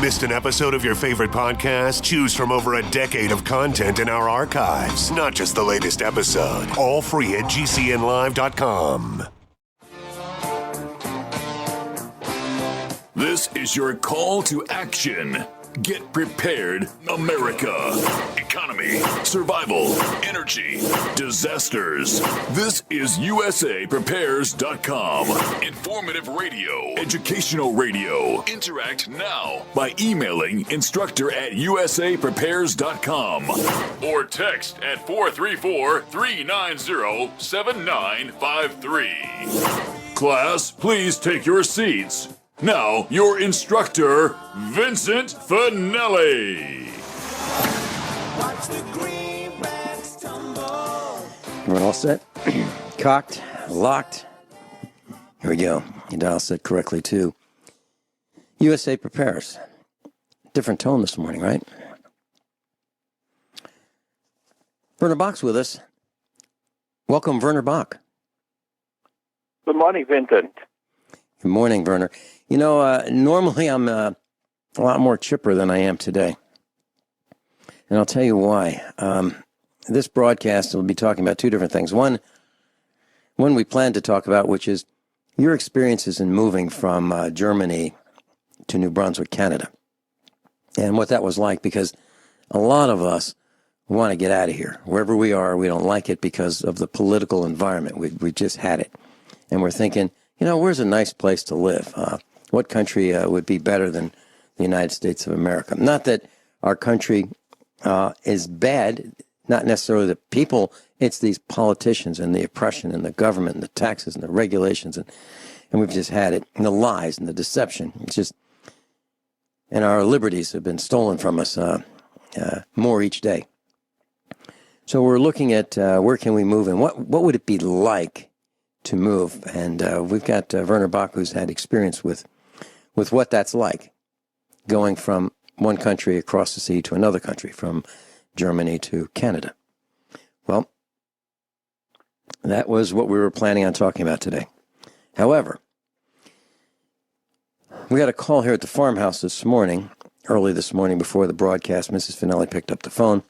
Missed an episode of your favorite podcast? Choose from over a decade of content in our archives, not just the latest episode. All free at GCNlive.com. This is your call to action. Get prepared, America. Economy, survival, energy, disasters. This is USAPrepares.com. Informative radio, educational radio. Interact now by emailing instructor@USAPrepares.com or text at 434-390-7953. Class, please take your seats. Now, your instructor, Vincent Finelli. Watch the greenbacks tumble. Everyone all set? Cocked? Locked? Here we go. You dial set correctly, too. USA Prepares. Different tone this morning, right? Werner Bock's with us. Welcome, Werner Bock. Good morning, Vincent. Good morning, Werner. You know, normally I'm a lot more chipper than I am today. And I'll tell you why. This broadcast will be talking about two different things. One we plan to talk about, which is your experiences in moving from Germany to New Brunswick, Canada. And what that was like, because a lot of us want to get out of here. Wherever we are, we don't like it because of the political environment. We just had it. And we're thinking, you know, where's a nice place to live? What country would be better than the United States of America? Not that our country is bad, not necessarily the people, it's these politicians and the oppression and the government and the taxes and the regulations. And we've just had it. And the lies and the deception. It's just, and our liberties have been stolen from us more each day. So we're looking at where can we move and what would it be like to move? And we've got Werner Bock, who's had experience with what that's like, going from one country across the sea to another country, from Germany to Canada. Well, that was what we were planning on talking about today. However, we got a call here at the farmhouse early this morning before the broadcast. Mrs. Finelli picked up the phone,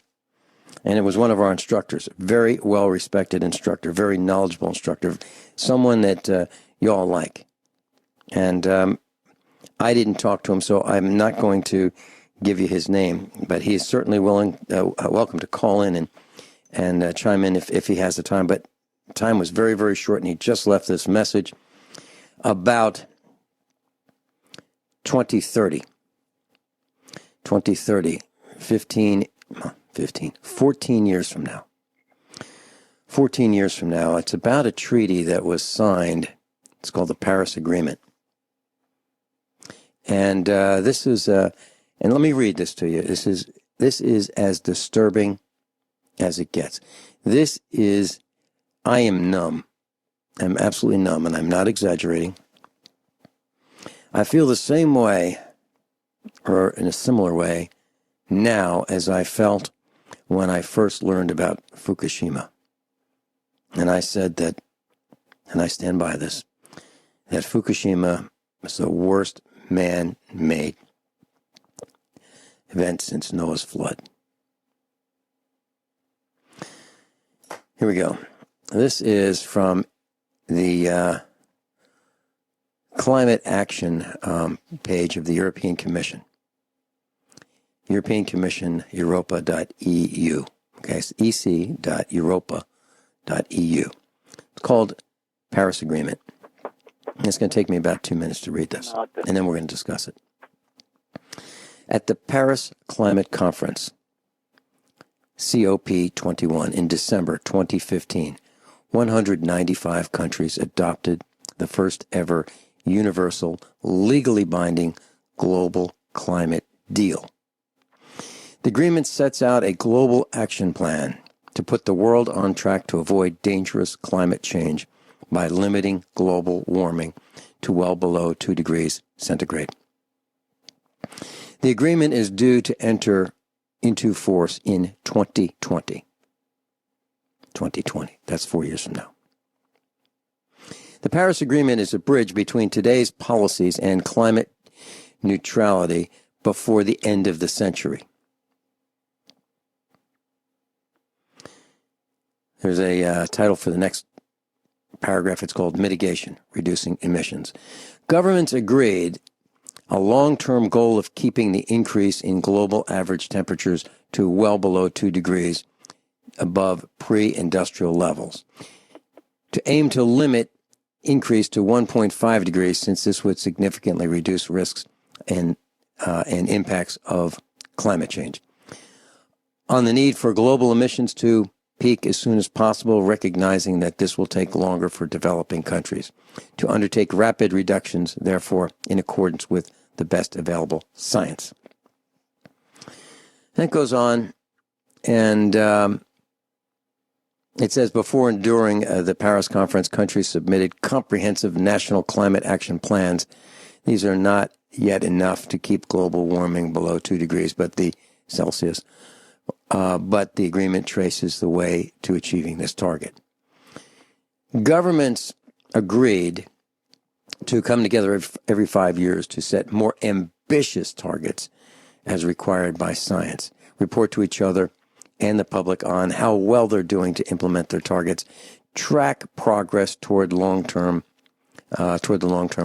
and it was one of our instructors, very well-respected instructor, very knowledgeable instructor, someone that you all like. And I didn't talk to him, so I'm not going to give you his name, but he is certainly welcome to call in and chime in if he has the time. But time was very, very short, and he just left this message about 2030. 2030, 14 years from now. 14 years from now. It's about a treaty that was signed. It's called the Paris Agreement. And this is, and let me read this to you. This is as disturbing as it gets. This is, I am numb. I'm absolutely numb, and I'm not exaggerating. I feel the same way, or in a similar way, now as I felt when I first learned about Fukushima. And I said that, and I stand by this, that Fukushima was the worst man-made event since Noah's flood. Here we go. This is from the climate action page of the European Commission. European Commission, europa.eu. Okay, it's ec.europa.eu. It's called Paris Agreement. It's going to take me about 2 minutes to read this, and then we're going to discuss it. At the Paris Climate Conference, COP21, in December 2015, 195 countries adopted the first ever universal, legally binding global climate deal. The agreement sets out a global action plan to put the world on track to avoid dangerous climate change by limiting global warming to well below 2 degrees centigrade. The agreement is due to enter into force in 2020. 2020, that's 4 years from now. The Paris Agreement is a bridge between today's policies and climate neutrality before the end of the century. There's a title for the next paragraph. It's called Mitigation, Reducing Emissions. Governments agreed a long-term goal of keeping the increase in global average temperatures to well below 2 degrees above pre-industrial levels, to aim to limit increase to 1.5 degrees, since this would significantly reduce risks and impacts of climate change. On the need for global emissions to peak as soon as possible, recognizing that this will take longer for developing countries. To undertake rapid reductions, therefore, in accordance with the best available science. That goes on, and it says, before and during the Paris conference, countries submitted comprehensive national climate action plans. These are not yet enough to keep global warming below 2 degrees, but the Celsius. But the agreement traces the way to achieving this target. Governments agreed to come together every 5 years to set more ambitious targets as required by science, report to each other and the public on how well they're doing to implement their targets, track progress toward the long-term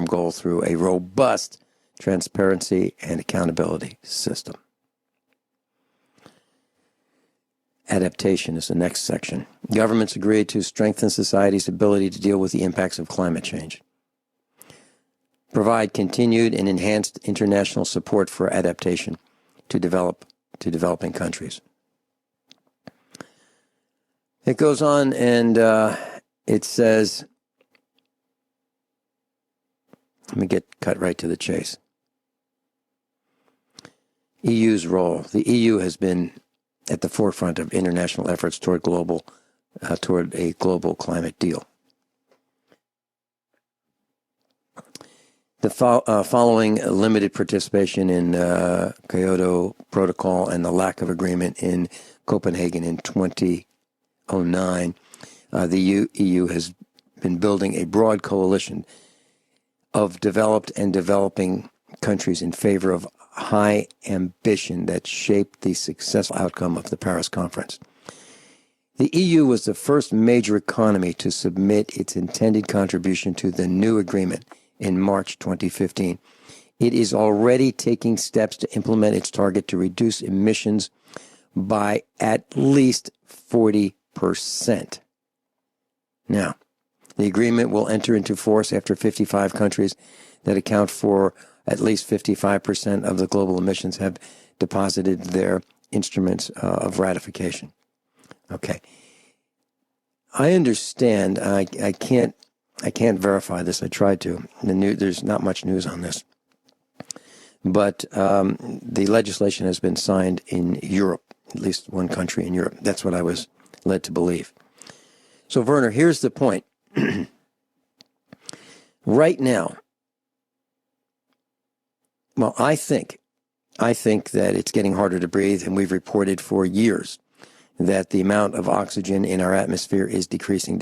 goal through a robust transparency and accountability system. Adaptation is the next section. Governments agreed to strengthen society's ability to deal with the impacts of climate change. Provide continued and enhanced international support for adaptation to developing countries. It goes on and it says, let me cut right to the chase. EU's role. The EU has been at the forefront of international efforts toward a global climate deal. The following limited participation in Kyoto Protocol and the lack of agreement in Copenhagen in 2009, the EU has been building a broad coalition of developed and developing countries in favor of high ambition that shaped the successful outcome of the Paris conference. The EU was the first major economy to submit its intended contribution to the new agreement in March 2015. It is already taking steps to implement its target to reduce emissions by at least 40%. Now, the agreement will enter into force after 55 countries that account for at least 55% of the global emissions have deposited their instruments of ratification. Okay. I understand. I can't verify this. I tried to. There's not much news on this. But the legislation has been signed in Europe, at least one country in Europe. That's what I was led to believe. So, Werner, here's the point. Right now, well, I think that it's getting harder to breathe, and we've reported for years that the amount of oxygen in our atmosphere is decreasing.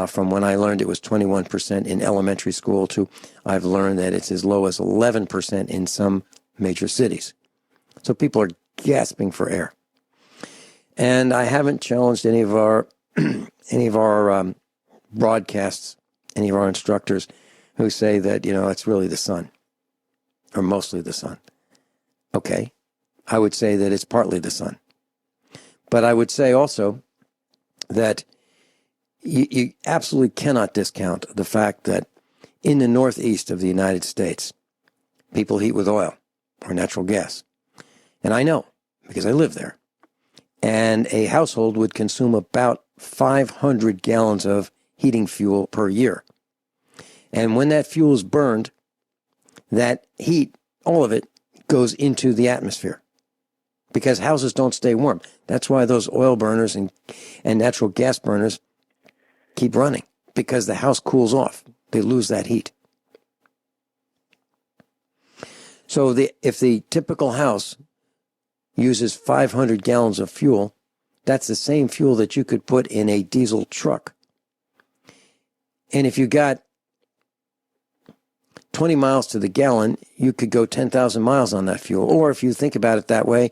From when I learned it was 21% in elementary school to I've learned that it's as low as 11% in some major cities. So people are gasping for air. And I haven't challenged any of our broadcasts, any of our instructors who say that, it's really the sun. Or mostly the sun. Okay, I would say that it's partly the sun. But I would say also that you absolutely cannot discount the fact that in the northeast of the United States, people heat with oil or natural gas. And I know, because I live there. And a household would consume about 500 gallons of heating fuel per year. And when that fuel is burned, that heat, all of it, goes into the atmosphere because houses don't stay warm. That's why those oil burners and natural gas burners keep running, because the house cools off. They lose that heat. So if the typical house uses 500 gallons of fuel, that's the same fuel that you could put in a diesel truck. And if you got 20 miles to the gallon, you could go 10,000 miles on that fuel. Or if you think about it that way,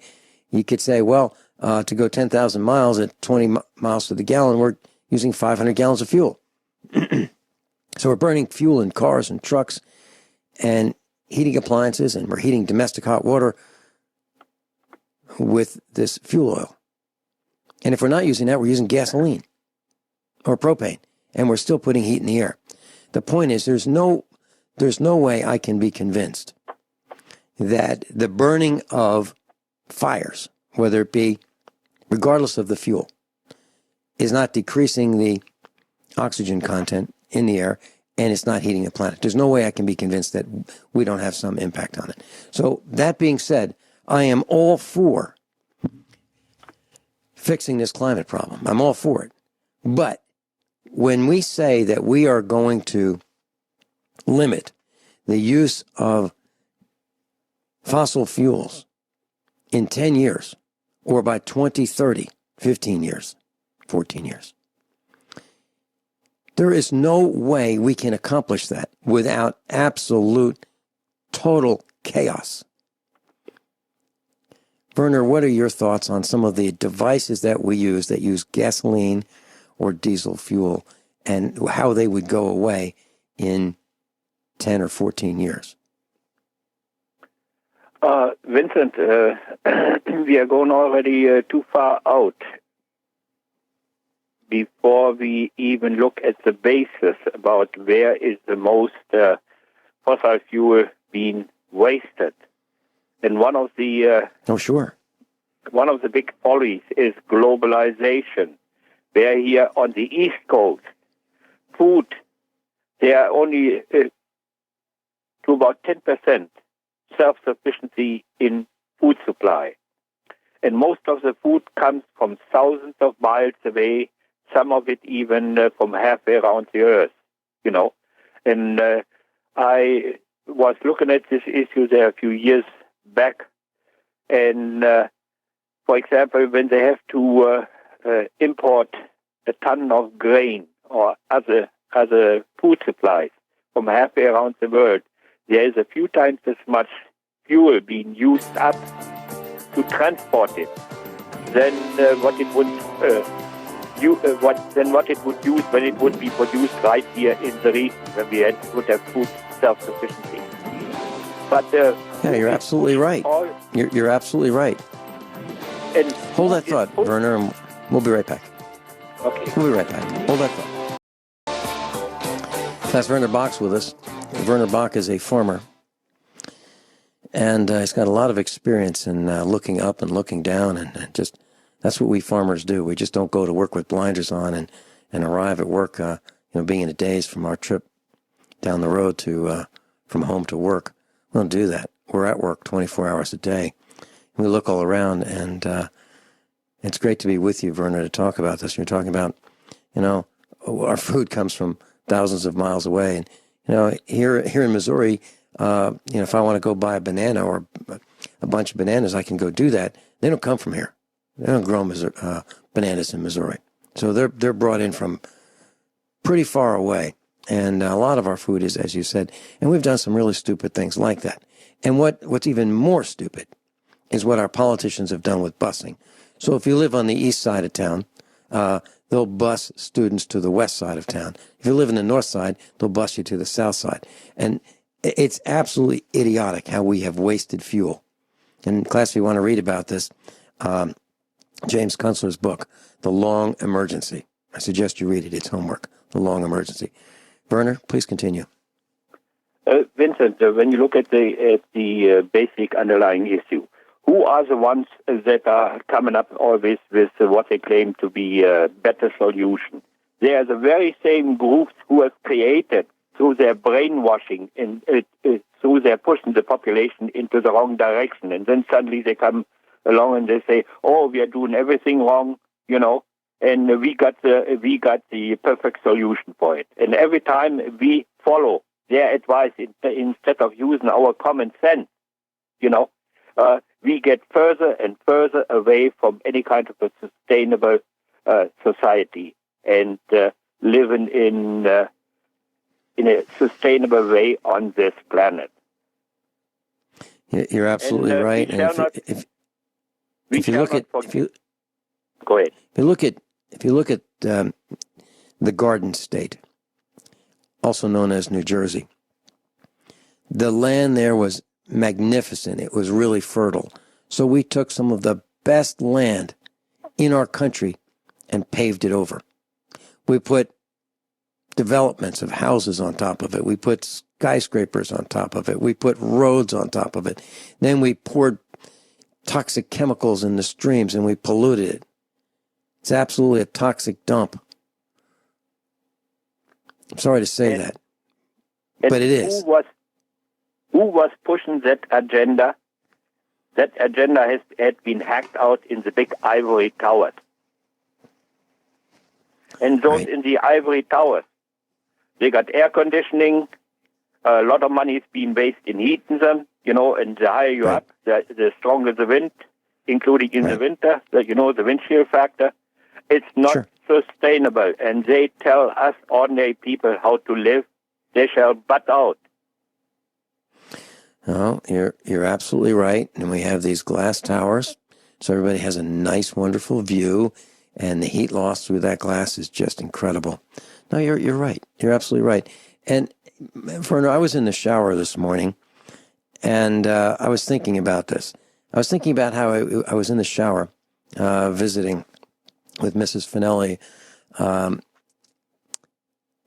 you could say, well, to go 10,000 miles at 20 miles to the gallon, we're using 500 gallons of fuel. So we're burning fuel in cars and trucks and heating appliances, and we're heating domestic hot water with this fuel oil. And if we're not using that, we're using gasoline or propane, and we're still putting heat in the air. The point is, there's no way I can be convinced that the burning of fires, whether it be regardless of the fuel, is not decreasing the oxygen content in the air, and it's not heating the planet. There's no way I can be convinced that we don't have some impact on it. So that being said, I am all for fixing this climate problem. I'm all for it. But when we say that we are going to limit the use of fossil fuels in 10 years, or by 2030, 15 years, 14 years, there is no way we can accomplish that without absolute, total chaos. Werner, what are your thoughts on some of the devices that we use that use gasoline or diesel fuel, and how they would go away in 10 or 14 years? Vincent, we are going already too far out before we even look at the basis about where is the most fossil fuel being wasted. And one of the one of the big follies is globalization, where here on the East Coast, food, they are only to about 10% self-sufficiency in food supply. And most of the food comes from thousands of miles away, some of it even from halfway around the earth, you know. And I was looking at this issue there a few years back, and for example, when they have to import a ton of grain or other food supplies from halfway around the world, there is a few times as much fuel being used up to transport it than what it would use when it would be produced right here in the region where we would have food self-sufficiency. But yeah, you're absolutely right. You're absolutely right. And hold that thought, Werner, and we'll be right back. Okay. We'll be right back. Hold that thought. That's Werner Bock's with us. Werner Bock is a farmer, and he's got a lot of experience in looking up and looking down, and just that's what we farmers do. We just don't go to work with blinders on and arrive at work, being in a daze from our trip down the road to from home to work. We don't do that. We're at work 24 hours a day. We look all around, and it's great to be with you, Werner, to talk about this. You're talking about, our food comes from thousands of miles away, and here in Missouri, if I want to go buy a banana or a bunch of bananas, I can go do that. They don't come from here. They don't grow bananas in Missouri, so they're brought in from pretty far away. And a lot of our food is, as you said, and we've done some really stupid things like that. And what's even more stupid is what our politicians have done with busing. So if you live on the east side of town, they'll bus students to the west side of town. If you live in the north side, they'll bus you to the south side. And it's absolutely idiotic how we have wasted fuel. In class, if you want to read about this, James Kunstler's book, The Long Emergency. I suggest you read it. It's homework, The Long Emergency. Werner, please continue. Vincent, when you look at the basic underlying issue, who are the ones that are coming up always with what they claim to be a better solution? They are the very same groups who have created, through their brainwashing and through their pushing the population into the wrong direction. And then suddenly they come along and they say, "Oh, we are doing everything wrong, and we got the perfect solution for it." And every time we follow their advice instead of using our common sense, we get further and further away from any kind of a sustainable society and living in in a sustainable way on this planet. You're absolutely right. And if you look at the Garden State, also known as New Jersey, the land there was magnificent. It was really fertile. So we took some of the best land in our country and paved it over. We put developments of houses on top of it. We put skyscrapers on top of it. We put roads on top of it. Then we poured toxic chemicals in the streams and we polluted it. It's absolutely a toxic dump. I'm sorry to say that, but it is. Who was pushing that agenda? That agenda had been hacked out in the big ivory towers. And those in the ivory towers, they got air conditioning. A lot of money is being wasted in heating them, and the higher you up, the stronger the wind, including in the winter, the wind shear factor. It's not sustainable. And they tell us ordinary people how to live. They shall butt out. No, you're absolutely right. And we have these glass towers, so everybody has a nice, wonderful view, and the heat loss through that glass is just incredible. No, you're right. You're absolutely right. And Werner, I was in the shower this morning, and I was thinking about this. I was thinking about how I was in the shower visiting with Mrs. Finelli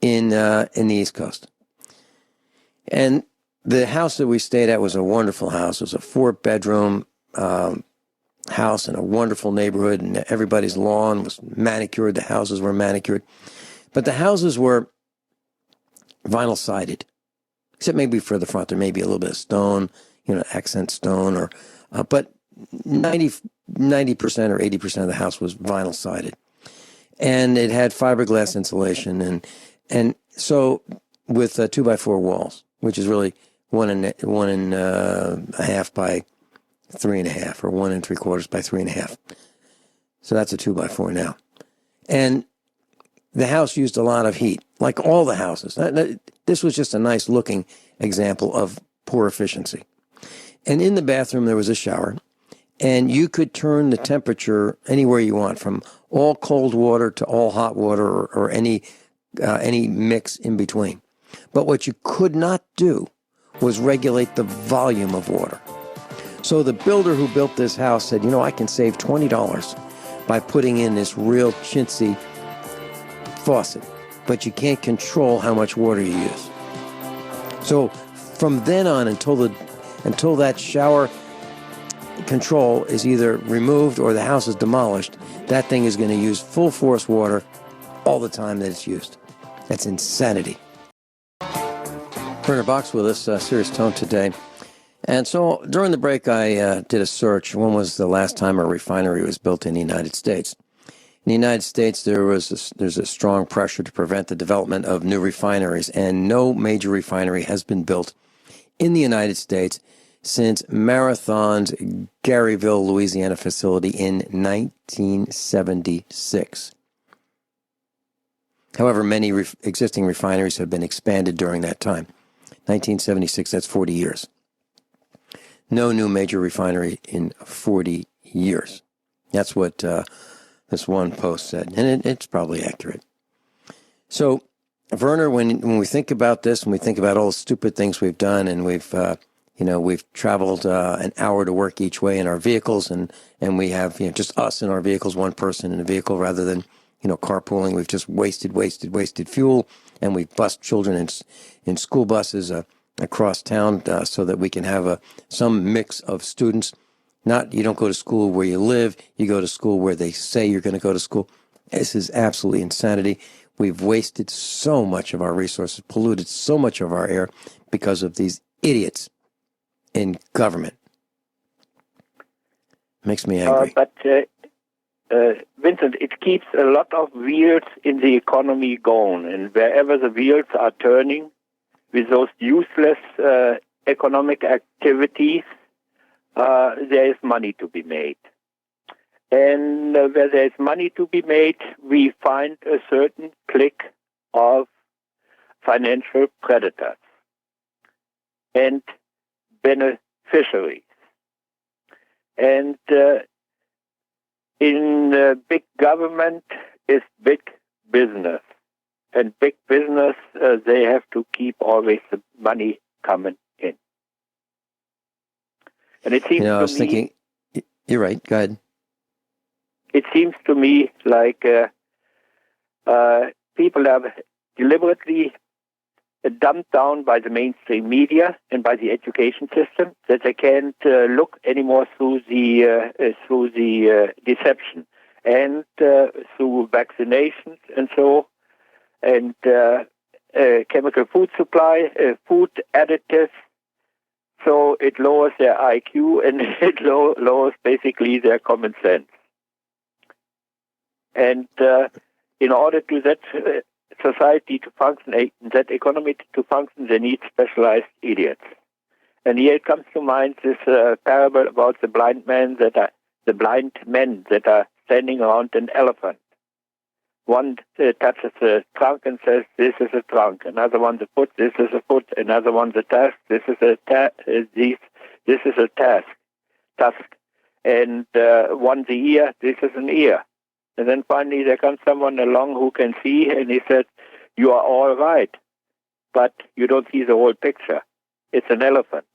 in the East Coast, and the house that we stayed at was a wonderful house. It was a 4-bedroom house in a wonderful neighborhood, and everybody's lawn was manicured. The houses were manicured. But the houses were vinyl-sided, except maybe for the front. There may be a little bit of stone, accent stone, but 90% or 80% of the house was vinyl-sided. And it had fiberglass insulation, and so with 2x4 walls, which is really 1.5 by 3.5, or 1 3/4 by 3.5. So that's a 2x4 now. And the house used a lot of heat, like all the houses. This was just a nice looking example of poor efficiency. And in the bathroom, there was a shower, and you could turn the temperature anywhere you want, from all cold water to all hot water, or any mix in between. But what you could not do was regulate the volume of water. So the builder who built this house said, I can save $20 by putting in this real chintzy faucet, but you can't control how much water you use. So from then on until that shower control is either removed or the house is demolished, that thing is going to use full force water all the time that it's used. That's insanity. Werner Bock's with us, Serious Tone today. And so during the break, I did a search. When was the last time a refinery was built in the United States? In the United States, there's a strong pressure to prevent the development of new refineries, and no major refinery has been built in the United States since Marathon's Garyville, Louisiana facility in 1976. However, many existing refineries have been expanded during that time. 1976, that's 40 years. No new major refinery in 40 years. That's what this one post said, and it's probably accurate. So, Werner, when we think about this, and we think about all the stupid things we've done, and we've traveled an hour to work each way in our vehicles, and we have just us in our vehicles, one person in a vehicle, rather than carpooling. We've just wasted fuel, and we've bused children in school buses across town so that we can have some mix of students. You don't go to school where you live, you go to school where they say you're going to go to school. This is absolutely insanity. We've wasted so much of our resources, polluted so much of our air because of these idiots in government. Makes me angry. But Vincent, it keeps a lot of wheels in the economy going, and wherever the wheels are turning with those useless economic activities, there is money to be made. And where there is money to be made, we find a certain clique of financial predators and beneficiaries. And in big government is big business. And big business, they have to keep always the money coming in. And it seems I was thinking, you're right, go ahead. It seems to me like people are deliberately dumbed down by the mainstream media and by the education system that they can't look anymore through the deception and through vaccinations and so, and chemical food supply, food additives. So it lowers their IQ and it lowers basically their common sense. And in order to that society to function, that economy to function, they need specialized idiots. And here it comes to mind this parable about the blind men that are standing around an elephant. One touches the trunk and says, "This is a trunk." Another one the foot, "This is a foot." Another one the tusk, "This is a this is a tusk." And one the ear, "This is an ear." And then finally there comes someone along who can see, and he says, "You are all right, but you don't see the whole picture. It's an elephant."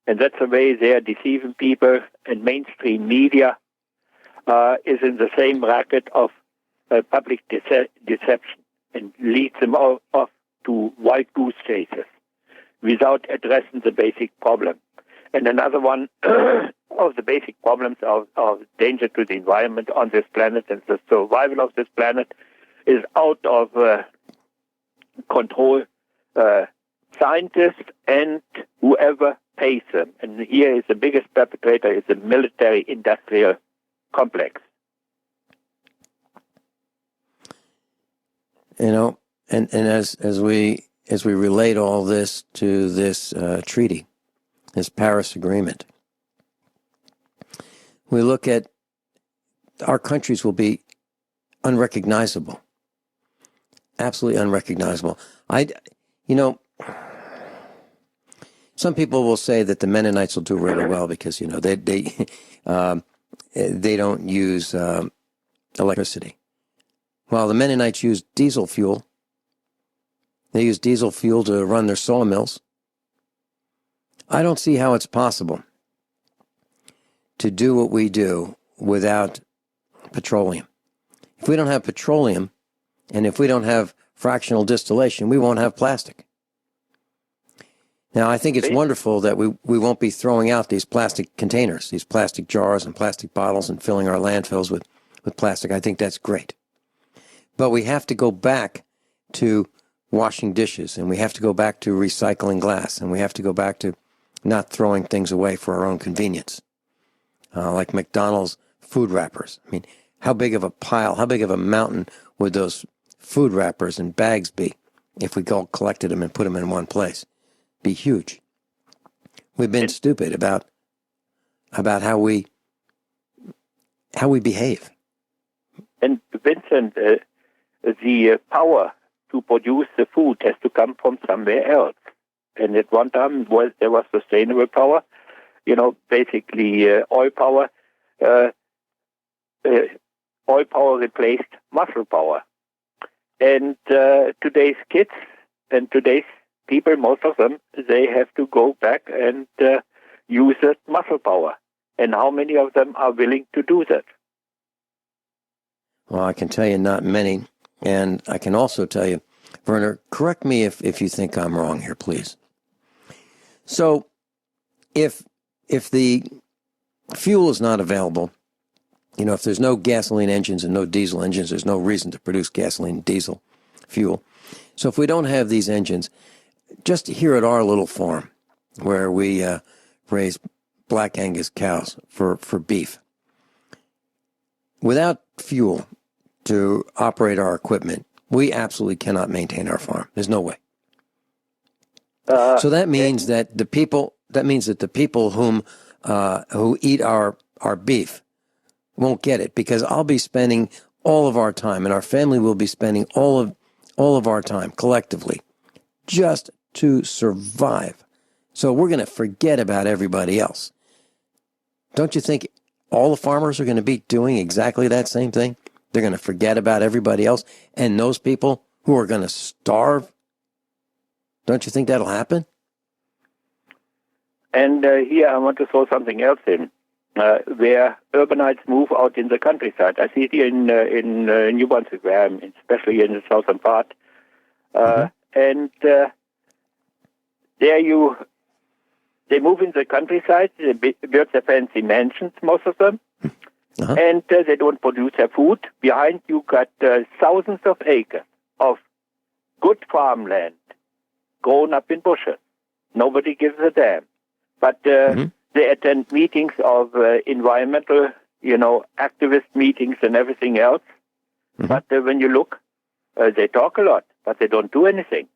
And that's the way they are deceiving people, and mainstream media is in the same racket of public deception and leads them all off to wild goose chases without addressing the basic problem. And another one of the basic problems of danger to the environment on this planet and the survival of this planet is out of control. Scientists and whoever pays them. And here is the biggest perpetrator is the military-industrial complex. And as we relate all this to this treaty, this Paris Agreement, we look at our countries will be unrecognizable, absolutely unrecognizable. Some people will say that the Mennonites will do really well because they don't use electricity. Well, the Mennonites use diesel fuel. They use diesel fuel to run their sawmills. I don't see how it's possible to do what we do without petroleum. If we don't have petroleum, and if we don't have fractional distillation, we won't have plastic. Now, I think it's wonderful that we won't be throwing out these plastic containers, these plastic jars and plastic bottles and filling our landfills with plastic. I think that's great. But we have to go back to washing dishes, and we have to go back to recycling glass, and we have to go back to not throwing things away for our own convenience. Like McDonald's food wrappers. I mean, how big of a pile, how big of a mountain would those food wrappers and bags be if we all collected them and put them in one place? Be huge. We've been stupid about how we behave. And Vincent, the power to produce the food has to come from somewhere else. And at one time, there was sustainable power, basically oil power. Oil power replaced muscle power. And today's kids and today's people, most of them, they have to go back and use that muscle power. And how many of them are willing to do that? Well, I can tell you not many. And I can also tell you, Werner, correct me if you think I'm wrong here, please. So if the fuel is not available, if there's no gasoline engines and no diesel engines, there's no reason to produce gasoline and diesel fuel. So if we don't have these engines, just here at our little farm where we raise black Angus cows for beef, without fuel to operate our equipment, we absolutely cannot maintain our farm. There's no way. So that means that the people who eat our beef won't get it, because I'll be spending all of our time, and our family will be spending all of all of our time, collectively, just to survive. So we're going to forget about everybody else. Don't you think all the farmers are going to be doing exactly that same thing? They're going to forget about everybody else and those people who are going to starve. Don't you think that'll happen? And here I want to throw something else in, where urbanites move out in the countryside. I see it here in New Brunswick, where I'm, especially in the southern part. And there they move in the countryside. They build their fancy mansions, most of them. And they don't produce their food. Behind you got thousands of acres of good farmland grown up in bushes. Nobody gives a damn. But they attend meetings of environmental, activist meetings and everything else. But when you look, they talk a lot, but they don't do anything.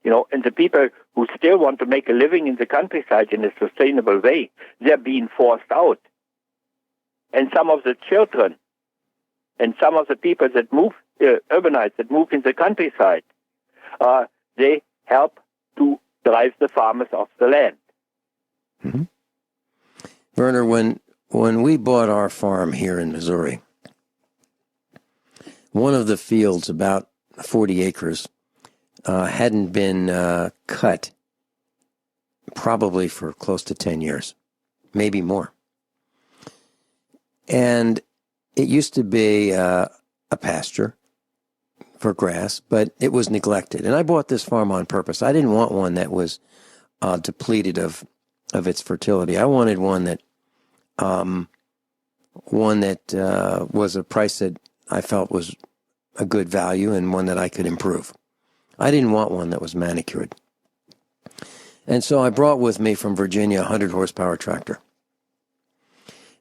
And the people who still want to make a living in the countryside in a sustainable way, they're being forced out. And some of the children and some of the people that move, urbanites that move in the countryside, they help to drive the farmers off the land. Werner, when we bought our farm here in Missouri, one of the fields, about 40 acres, hadn't been cut probably for close to 10 years, maybe more. And it used to be a pasture for grass, but it was neglected. And I bought this farm on purpose. I didn't want one that was depleted of its fertility. I wanted one that was a price that I felt was a good value and one that I could improve. I didn't want one that was manicured. And so I brought with me from Virginia a 100 horsepower tractor.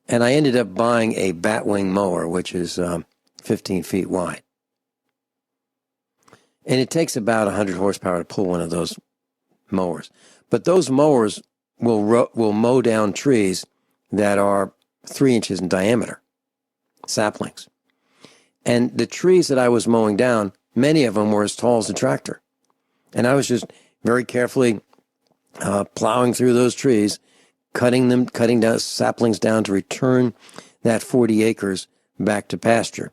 And I ended up buying a batwing mower, which is 15 feet wide. And it takes about 100 horsepower to pull one of those mowers. But those mowers will mow down trees that are 3 inches in diameter, saplings. And the trees that I was mowing down, many of them were as tall as the tractor. And I was just very carefully plowing through those trees, cutting down saplings down to return that 40 acres back to pasture.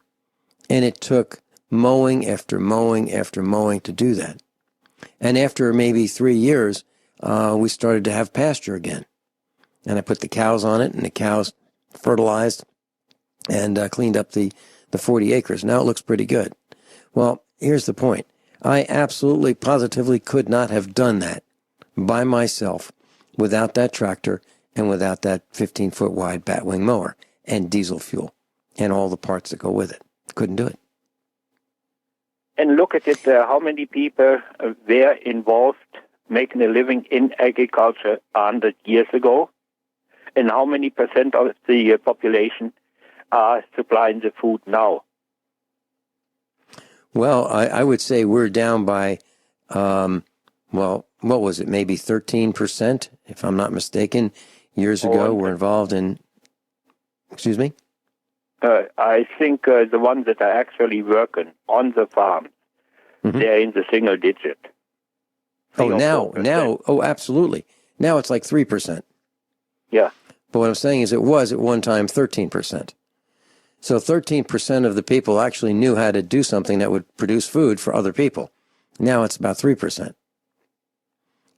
And it took mowing after mowing after mowing to do that. And after maybe 3 years, we started to have pasture again. And I put the cows on it, and the cows fertilized and cleaned up the 40 acres. Now it looks pretty good. Well, here's the point. I absolutely, positively could not have done that by myself without that tractor and without that 15-foot wide batwing mower and diesel fuel and all the parts that go with it. Couldn't do it. And look at it, how many people were involved making a living in agriculture 100 years ago, and how many percent of the population are supplying the food now? Well, I would say we're down by, what was it, maybe 13%, if I'm not mistaken, years ago were involved in, excuse me? I think the ones that are actually working on the farm, they're in the single digit. Now, absolutely. Now it's like 3%. Yeah. But what I'm saying is it was at one time 13%. So 13% of the people actually knew how to do something that would produce food for other people. Now it's about 3%.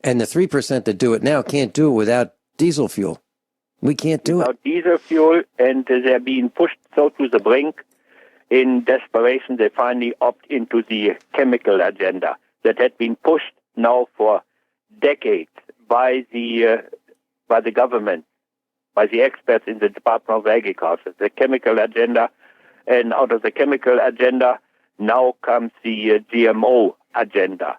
And the 3% that do it now can't do it without diesel fuel. We can't do it. Without diesel fuel, and they're being pushed so to the brink. In desperation, they finally opt into the chemical agenda that had been pushed now for decades by the government, by the experts in the Department of Agriculture, the chemical agenda. And out of the chemical agenda, now comes the GMO agenda.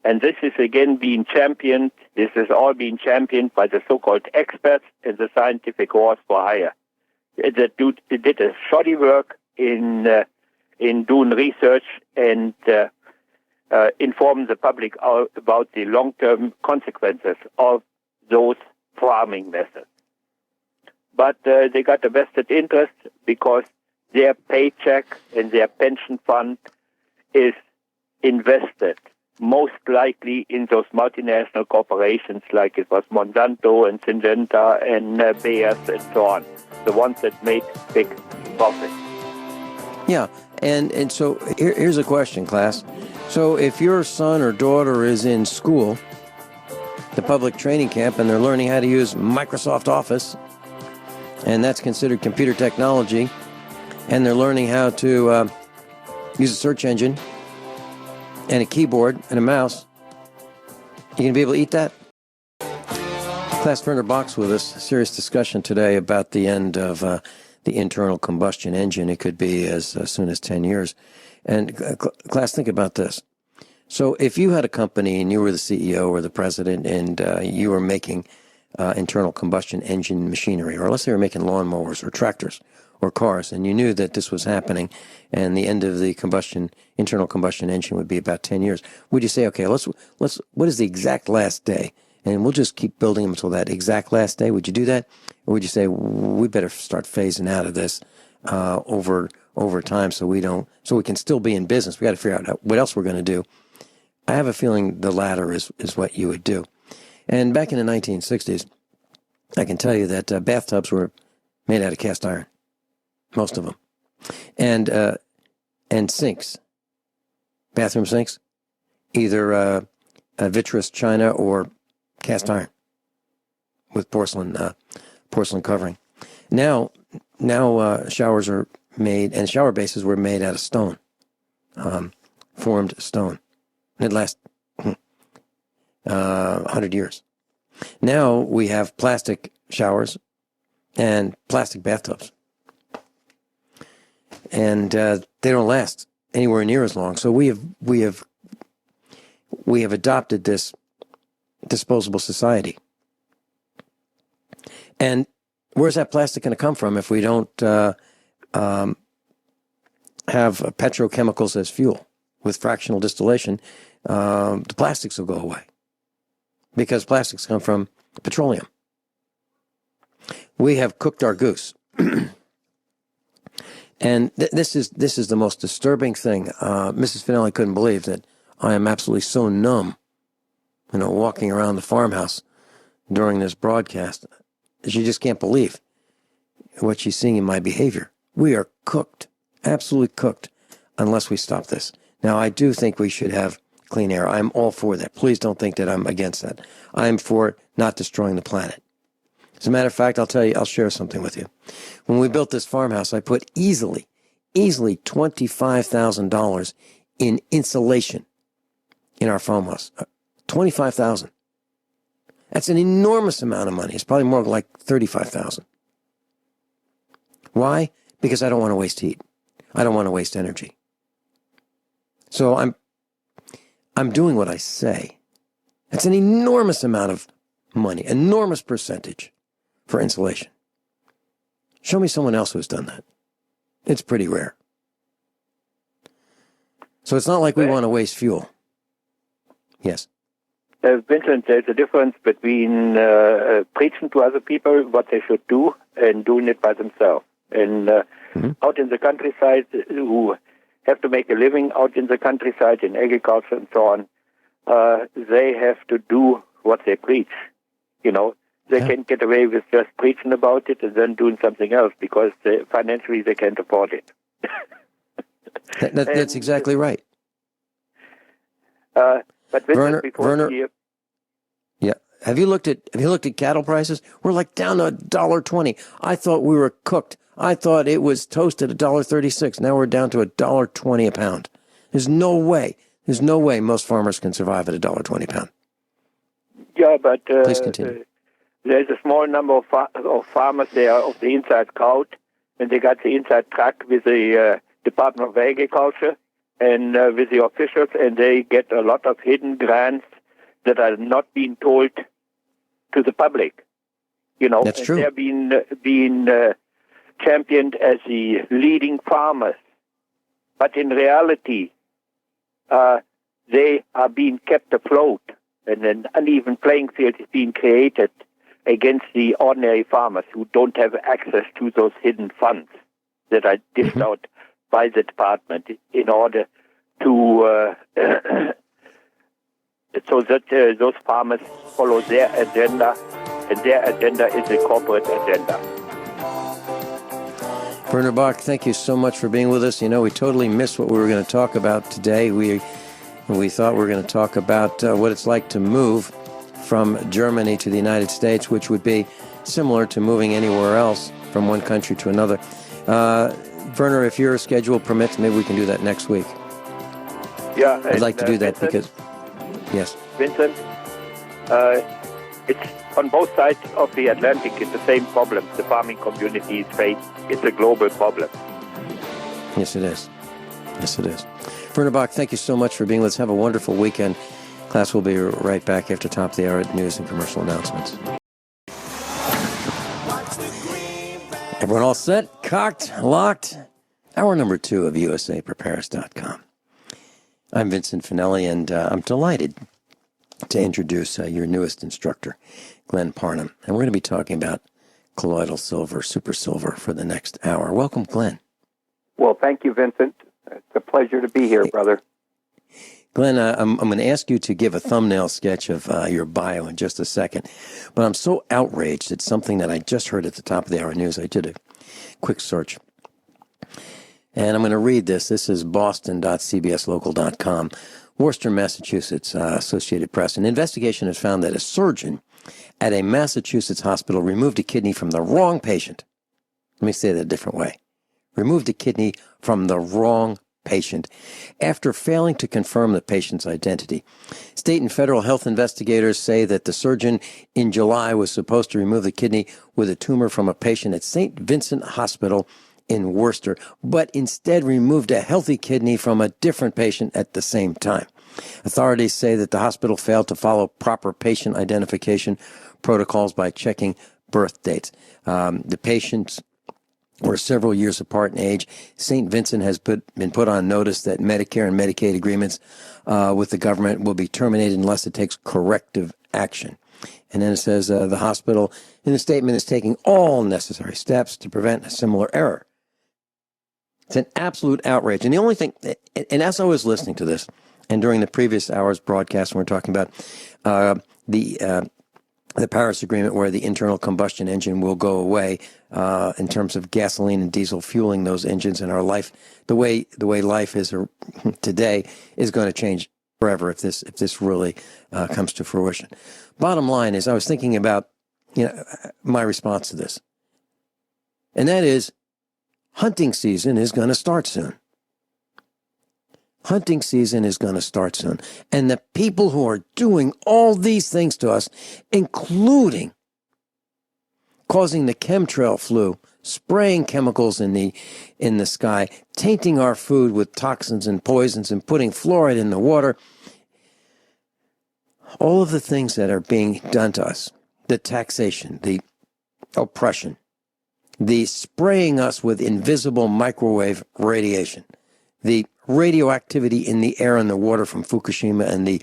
And this is again being championed. This is all being championed by the so-called experts in the scientific wars for hire. They did a shoddy work in doing research and inform the public about the long-term consequences of those farming methods. But they got a vested interest because their paycheck and their pension fund is invested most likely in those multinational corporations like it was Monsanto and Syngenta and Bayers and so on, the ones that made big profit. Yeah, and so here's a question, class. So if your son or daughter is in school, the public training camp, and they're learning how to use Microsoft Office, and that's considered computer technology, and they're learning how to use a search engine and a keyboard and a mouse, you going to be able to eat that? Class, Werner Bock's with us. Serious discussion today about the end of the internal combustion engine. It could be as soon as 10 years. And class, think about this. So if you had a company and you were the CEO or the president and you were making internal combustion engine machinery, or let's say you were making lawnmowers or tractors or cars, and you knew that this was happening and the end of the internal combustion engine would be about 10 years, would you say, okay, let's what is the exact last day? And we'll just keep building them until that exact last day. Would you do that? Or would you say, we better start phasing out of this over time so we can still be in business? We got to figure out what else we're going to do. I have a feeling the latter is what you would do. And back in the 1960s, I can tell you that bathtubs were made out of cast iron, most of them, and sinks, bathroom sinks, either vitreous china or cast iron with porcelain covering. Now showers are made, and shower bases were made out of stone, formed stone. It lasts 100 years. Now we have plastic showers and plastic bathtubs, and they don't last anywhere near as long. So we have adopted this disposable society. And where's that plastic going to come from if we don't have petrochemicals as fuel with fractional distillation? The plastics will go away because plastics come from petroleum. We have cooked our goose. And this is the most disturbing thing. Mrs. Finelli couldn't believe that I am absolutely so numb, walking around the farmhouse during this broadcast. She just can't believe what she's seeing in my behavior. We are cooked, absolutely cooked, unless we stop this. Now, I do think we should have clean air. I'm all for that. Please don't think that I'm against that. I'm for not destroying the planet. As a matter of fact, I'll share something with you. When we built this farmhouse, I put easily $25,000 in insulation in our farmhouse. $25,000. That's an enormous amount of money. It's probably more like $35,000. Why? Because I don't want to waste heat. I don't want to waste energy. So I'm doing what I say. That's an enormous amount of money, enormous percentage for insulation. Show me someone else who's done that. It's pretty rare. So it's not like we want to waste fuel. Yes. Vincent, there's a difference between preaching to other people what they should do and doing it by themselves. And out in the countryside, who have to make a living out in the countryside in agriculture and so on, they have to do what they preach. They can't get away with just preaching about it and then doing something else because financially they can't afford it. That's exactly right. But Werner, yeah. Have you looked at cattle prices? We're like down to $1.20. I thought we were cooked. I thought it was toasted $1.36. Now we're down to $1.20 a pound. There's no way most farmers can survive at $1.20 a pound. Yeah, but please continue. There's a small number of farmers there of the inside crowd, and they got the inside track with the Department of Agriculture and with the officials, and they get a lot of hidden grants that are not being told to the public. That's true. They're being championed as the leading farmers, but in reality, they are being kept afloat, and an uneven playing field is being created against the ordinary farmers who don't have access to those hidden funds that are dished out by the department in order to so that those farmers follow their agenda, and their agenda is a corporate agenda. Werner Bock, thank you so much for being with us. You know, we totally missed what we were going to talk about today. We thought we were going to talk about what it's like to move from Germany to the United States, which would be similar to moving anywhere else from one country to another. Werner, if your schedule permits, maybe we can do that next week. Yeah, I'd like to do that Vincent, because, yes. Vincent, it's on both sides of the Atlantic. It's the same problem the farming communities face. It's a global problem. Yes, it is. Yes, it is. Werner Bock, thank you so much for being with us. Have a wonderful weekend. Class will be right back after top of the hour news and commercial announcements. Everyone all set? Cocked? Locked? Hour number 2 of USAPrepares.com. I'm Vincent Finelli, and I'm delighted to introduce your newest instructor, Glen Parnham. And we're going to be talking about colloidal silver, super silver, for the next hour. Welcome, Glen. Well, thank you, Vincent. It's a pleasure to be here, brother. Glen, I'm going to ask you to give a thumbnail sketch of your bio in just a second, but I'm so outraged at something that I just heard at the top of the hour news. I did a quick search, and I'm going to read this. This is boston.cbslocal.com, Worcester, Massachusetts, Associated Press. An investigation has found that a surgeon at a Massachusetts hospital removed a kidney from the wrong patient. Let me say that a different way. Removed a kidney from the wrong patient after failing to confirm the patient's identity. State and federal health investigators say that the surgeon in July was supposed to remove the kidney with a tumor from a patient at St. Vincent Hospital in Worcester, but instead removed a healthy kidney from a different patient at the same time. Authorities say that the hospital failed to follow proper patient identification protocols by checking birth dates. The patients were several years apart in age. St. Vincent has been put on notice that Medicare and Medicaid agreements with the government will be terminated unless it takes corrective action. And then it says the hospital, in the statement, is taking all necessary steps to prevent a similar error. It's an absolute outrage. And the only thing, and as I was listening to this, and during the previous hour's broadcast, when we're talking about the Paris Agreement, where the internal combustion engine will go away in terms of gasoline and diesel fueling those engines, and our life, the way life is today, is going to change forever if this really comes to fruition. Bottom line is, I was thinking about my response to this, and that is, hunting season is going to start soon. Hunting season is going to start soon. And the people who are doing all these things to us, including causing the chemtrail flu, spraying chemicals in the sky, tainting our food with toxins and poisons, and putting fluoride in the water, all of the things that are being done to us, the taxation, the oppression, the spraying us with invisible microwave radiation, the radioactivity in the air and the water from Fukushima and the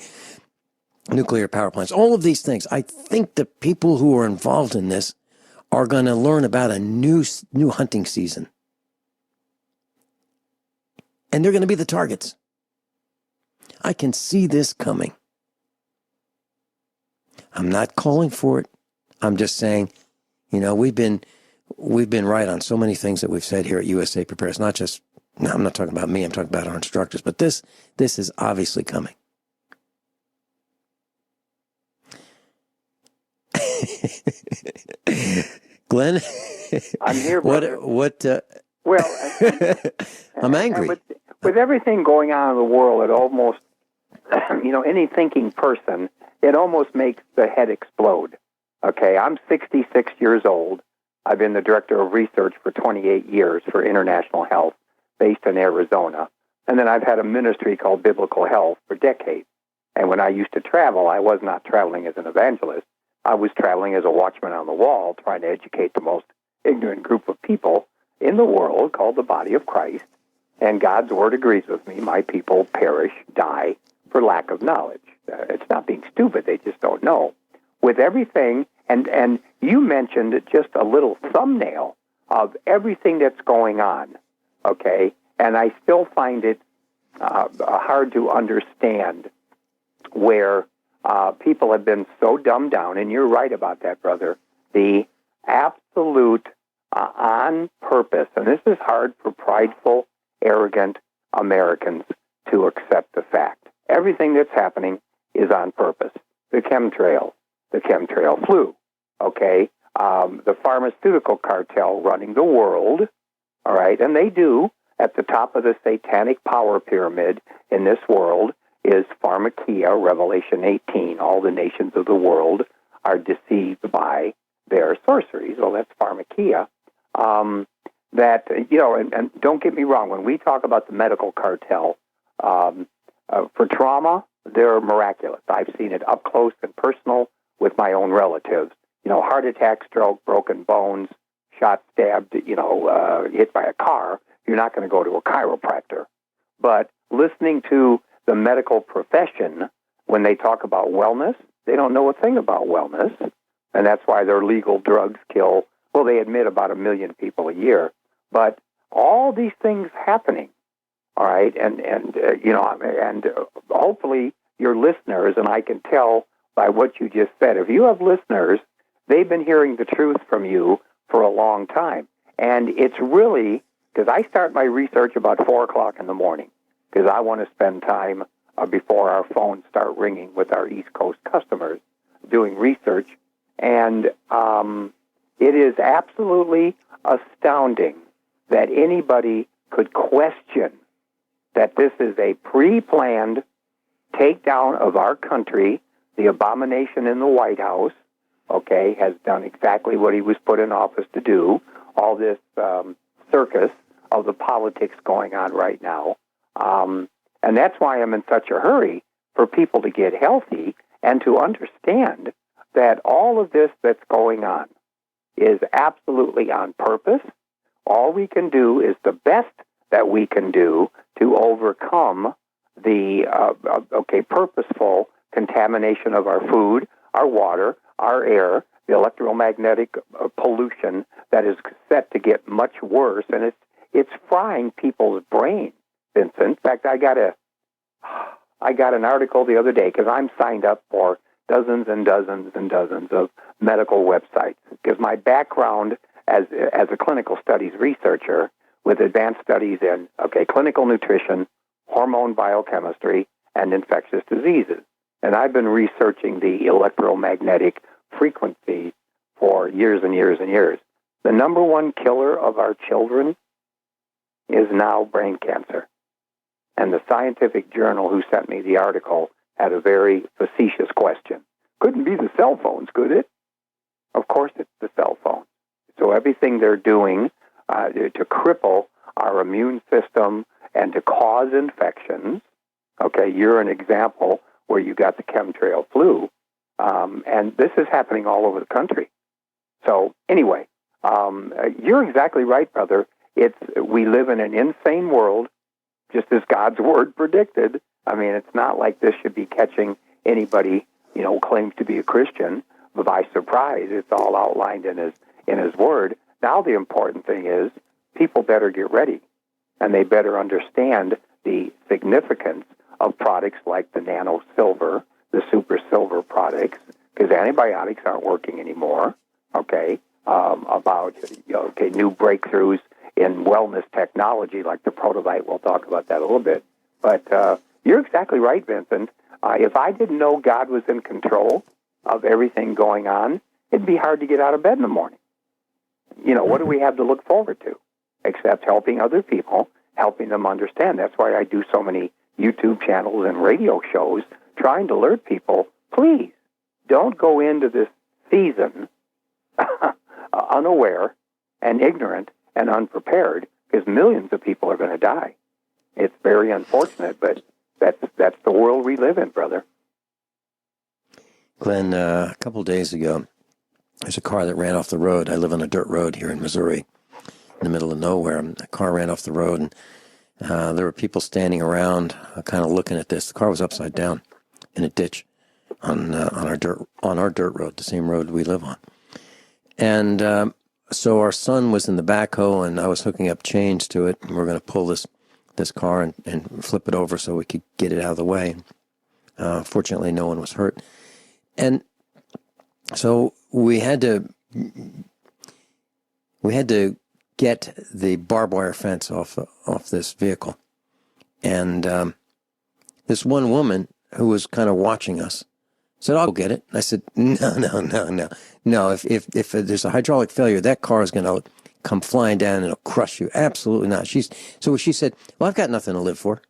nuclear power plants, all of these things. I think the people who are involved in this are going to learn about a new hunting season. And they're going to be the targets. I can see this coming. I'm not calling for it. I'm just saying, we've been right on so many things that we've said here at USA Prepares. No, I'm not talking about me. I'm talking about our instructors. But this is obviously coming. Glen, I'm here, brother. I'm angry. With everything going on in the world, it almost, any thinking person, it almost makes the head explode. Okay, I'm 66 years old. I've been the director of research for 28 years for international health, based in Arizona. And then I've had a ministry called Biblical Health for decades. And when I used to travel, I was not traveling as an evangelist. I was traveling as a watchman on the wall, trying to educate the most ignorant group of people in the world called the body of Christ. And God's word agrees with me. My people perish, die for lack of knowledge. It's not being stupid. They just don't know. With everything, and you mentioned just a little thumbnail of everything that's going on. Okay, and I still find it hard to understand where people have been so dumbed down, and you're right about that, brother. The absolute on purpose, and this is hard for prideful, arrogant Americans to accept the fact. Everything that's happening is on purpose. The chemtrail flu, okay? The pharmaceutical cartel running the world, all right? And they do, at the top of the satanic power pyramid in this world, is pharmakia, Revelation 18. All the nations of the world are deceived by their sorceries. Well, that's pharmakia. And don't get me wrong, when we talk about the medical cartel, for trauma, they're miraculous. I've seen it up close and personal with my own relatives. Heart attack, stroke, broken bones, shot, stabbed, hit by a car. You're not going to go to a chiropractor. But listening to the medical profession, when they talk about wellness, they don't know a thing about wellness. And that's why their legal drugs kill, well, they admit about 1 million people a year. But all these things happening, all right, and hopefully your listeners, and I can tell by what you just said, if you have listeners, they've been hearing the truth from you for a long time. And it's really, because I start my research about 4 o'clock in the morning, because I want to spend time before our phones start ringing with our East Coast customers doing research. And it is absolutely astounding that anybody could question that this is a pre-planned takedown of our country. The abomination in the White House, okay, has done exactly what he was put in office to do. All this circus of the politics going on right now. And that's why I'm in such a hurry for people to get healthy and to understand that all of this that's going on is absolutely on purpose. All we can do is the best that we can do to overcome the purposeful contamination of our food, our water, our air, the electromagnetic pollution that is set to get much worse, and it's frying people's brains, Vincent. In fact, I got an article the other day, because I'm signed up for dozens and dozens and dozens of medical websites, because my background as a clinical studies researcher with advanced studies in clinical nutrition, hormone biochemistry, and infectious diseases. And I've been researching the electromagnetic frequency for years and years and years. The number one killer of our children is now brain cancer. And the scientific journal who sent me the article had a very facetious question. Couldn't be the cell phones, could it? Of course it's the cell phone. So everything they're doing to cripple our immune system and to cause infections, you're an example where you got the chemtrail flu, and this is happening all over the country. So anyway, you're exactly right, brother. We live in an insane world, just as God's word predicted. I mean, it's not like this should be catching anybody, who claims to be a Christian by surprise. It's all outlined in his word. Now the important thing is people better get ready, and they better understand the significance of products like the nano silver, the super silver products, because antibiotics aren't working anymore. About new breakthroughs in wellness technology like the protolite. We'll talk about that a little bit. But you're exactly right, Vincent. If I didn't know God was in control of everything going on, it'd be hard to get out of bed in the morning. What do we have to look forward to except helping other people, helping them understand? That's why I do so many YouTube channels and radio shows trying to alert people, please don't go into this season unaware and ignorant and unprepared, because millions of people are going to die. It's very unfortunate, but that's the world we live in, brother. Glenn, a couple of days ago, there's a car that ran off the road. I live on a dirt road here in Missouri, in the middle of nowhere. A car ran off the road, and there were people standing around kind of looking at this. The car was upside down in a ditch on our dirt road, the same road we live on. And so our son was in the backhoe, and I was hooking up chains to it, and we're going to pull this this car and flip it over so we could get it out of the way. Fortunately, no one was hurt. And so we had to get the barbed wire fence off this vehicle. And this one woman who was kind of watching us said, "I'll go get it." I said, No. If there's a hydraulic failure, that car is going to come flying down and it'll crush you. Absolutely not. So she said, "Well, I've got nothing to live for."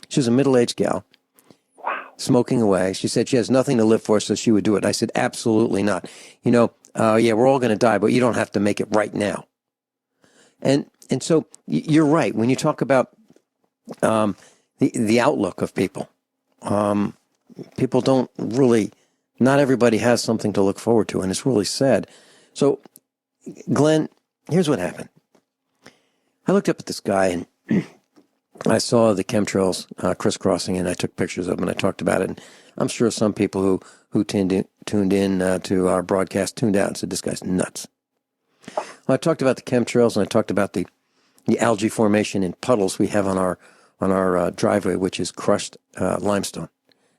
She was a middle-aged gal. Smoking away. She said she has nothing to live for, so she would do it. I said, absolutely not. Yeah, we're all going to die, but you don't have to make it right now. And so you're right. When you talk about the outlook of people, people don't really, not everybody has something to look forward to, and it's really sad. So, Glenn, here's what happened. I looked up at the sky, and I saw the chemtrails crisscrossing, and I took pictures of them, and I talked about it. And I'm sure some people who tuned in to our broadcast tuned out and said, "This guy's nuts." Well, I talked about the chemtrails, and I talked about the algae formation in puddles we have on our driveway, which is crushed limestone.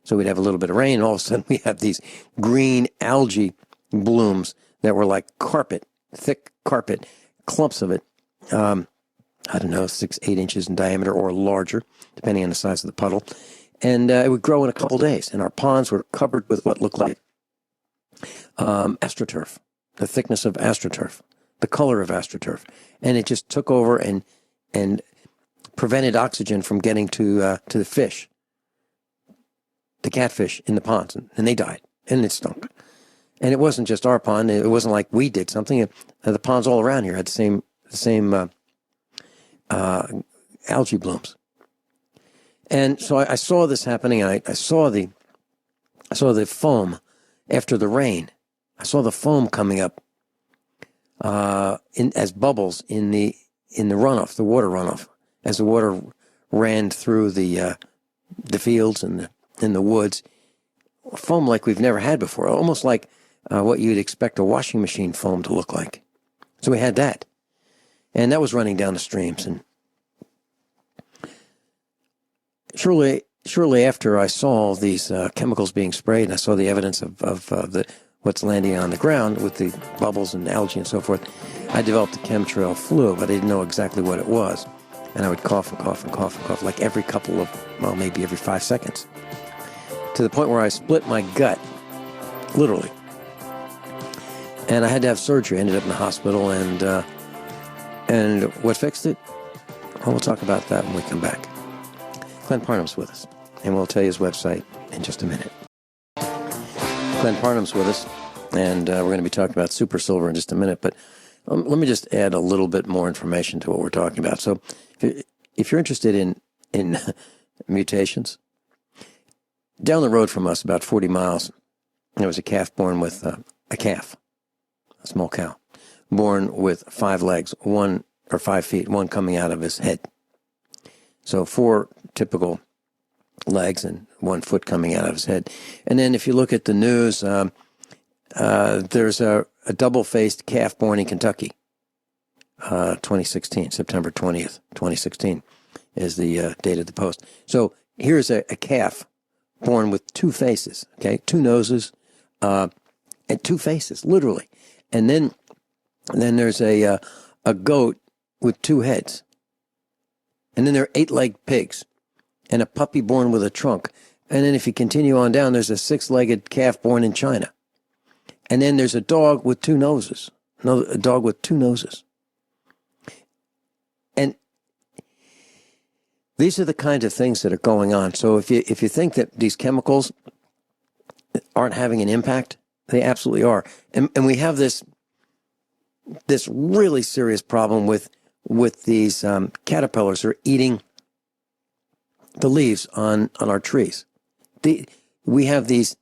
So we'd have a little bit of rain, and all of a sudden we have these green algae blooms that were like carpet, thick carpet, clumps of it. I don't know, 6-8 inches in diameter or larger, depending on the size of the puddle. And it would grow in a couple days. And our ponds were covered with what looked like astroturf, the thickness of astroturf, the color of astroturf. And it just took over and prevented oxygen from getting to the fish, the catfish in the ponds. And they died. And it stunk. And it wasn't just our pond. It wasn't like we did something. The ponds all around here had the same algae blooms. And so I saw this happening. I saw the foam after the rain. I saw the foam coming up as bubbles in the runoff, the water runoff, as the water ran through the fields and in the woods. Foam like we've never had before, almost like what you'd expect a washing machine foam to look like. So we had that. And that was running down the streams. And shortly after I saw these chemicals being sprayed, and I saw the evidence of what's landing on the ground with the bubbles and algae and so forth, I developed the chemtrail flu, but I didn't know exactly what it was. And I would cough and cough and cough and cough, like every maybe every 5 seconds, to the point where I split my gut, literally. And I had to have surgery. I ended up in the hospital, and what fixed it? Well, we'll talk about that when we come back. Glen Parnham's with us, and we'll tell you his website in just a minute. Glen Parnham's with us, and we're going to be talking about super silver in just a minute, but let me just add a little bit more information to what we're talking about. So if you're interested in mutations, down the road from us, about 40 miles, there was a calf born with a small cow, born with 5 legs, 5 feet, one coming out of his head. So 4 typical legs and 1 foot coming out of his head. And then if you look at the news, there's a double-faced calf born in Kentucky, 2016, September 20th, 2016 is the date of the post. So here's a calf born with 2 faces, okay, 2 noses, and 2 faces, literally. And then there's a goat with 2 heads. And then there are 8-legged pigs and a puppy born with a trunk. And then if you continue on down, there's a 6-legged calf born in China. And then there's a dog with 2 noses. A dog with 2 noses. And these are the kinds of things that are going on. So if you think that these chemicals aren't having an impact, they absolutely are. And we have this really serious problem with these caterpillars are eating the leaves on our trees. We have these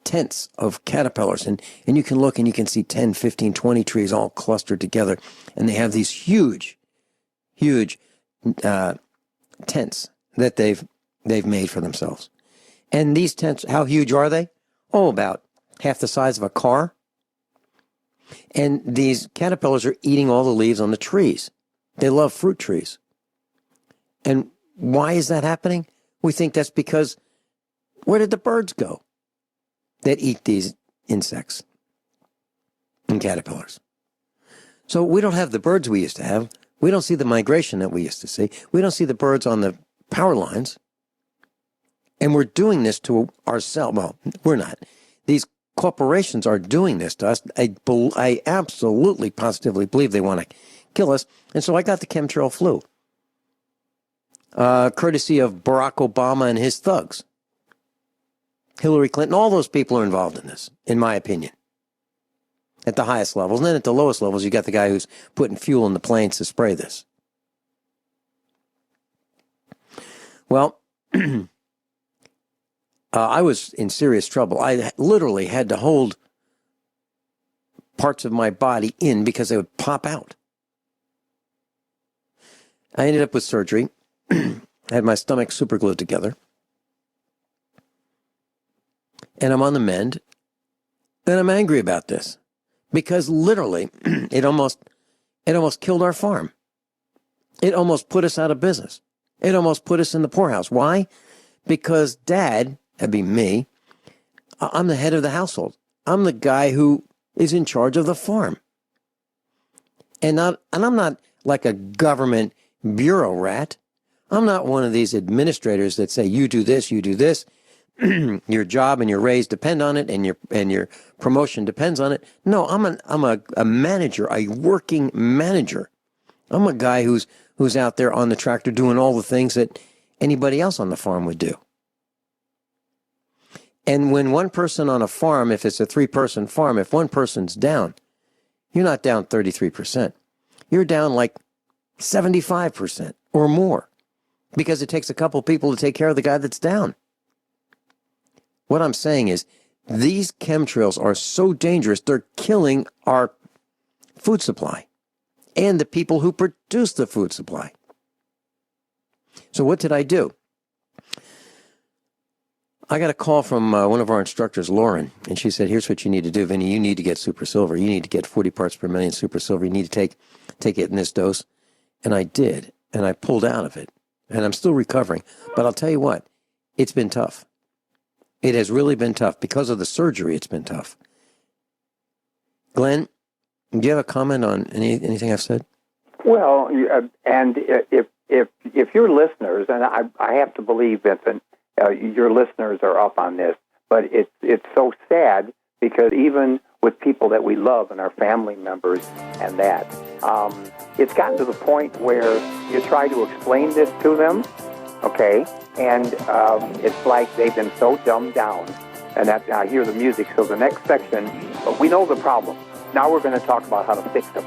tents of caterpillars, and you can look and you can see 10, 15, 20 trees all clustered together, and they have these huge tents that they've made for themselves. And these tents, how huge are they? Oh, about half the size of a car. And these caterpillars are eating all the leaves on the trees. They love fruit trees. And why is that happening? We think that's because where did the birds go that eat these insects and caterpillars? So we don't have the birds we used to have. We don't see the migration that we used to see. We don't see the birds on the power lines. And we're doing this to ourselves. Well, we're not. These corporations are doing this to us. I absolutely, positively believe they want to kill us. And so I got the chemtrail flu, courtesy of Barack Obama and his thugs. Hillary Clinton, all those people are involved in this, in my opinion, at the highest levels. And then at the lowest levels, you got the guy who's putting fuel in the planes to spray this. Well, I was in serious trouble. I literally had to hold parts of my body in because they would pop out. I ended up with surgery. I had my stomach super glued together. And I'm on the mend. And I'm angry about this. Because literally, it almost killed our farm. It almost put us out of business. It almost put us in the poorhouse. Why? Because Dad, that'd be me, I'm the head of the household. I'm the guy who is in charge of the farm. And I'm not like a government bureau rat. I'm not one of these administrators that say, you do this, you do this. Your job and your raise depend on it, and your promotion depends on it. No, I'm a manager, a working manager. I'm a guy who's out there on the tractor doing all the things that anybody else on the farm would do. And when one person on a farm, if it's a 3-person farm, if one person's down, you're not down 33%. You're down like 75% or more, because it takes a couple people to take care of the guy that's down. What I'm saying is, these chemtrails are so dangerous, they're killing our food supply and the people who produce the food supply. So what did I do? I got a call from one of our instructors, Lauren, and she said, here's what you need to do, Vinny. You need to get super silver. You need to get 40 parts per million super silver. You need to take it in this dose. And I did, and I pulled out of it. And I'm still recovering. But I'll tell you what, it's been tough. It has really been tough. Because of the surgery, it's been tough. Glenn, do you have a comment on anything I've said? Well, and if your listeners, and I have to believe, Vincent, your listeners are up on this, but it's so sad, because even with people that we love and our family members and that, it's gotten to the point where you try to explain this to them, okay, and it's like they've been so dumbed down, and that I hear the music. So the next section, we know the problem. Now we're going to talk about how to fix them,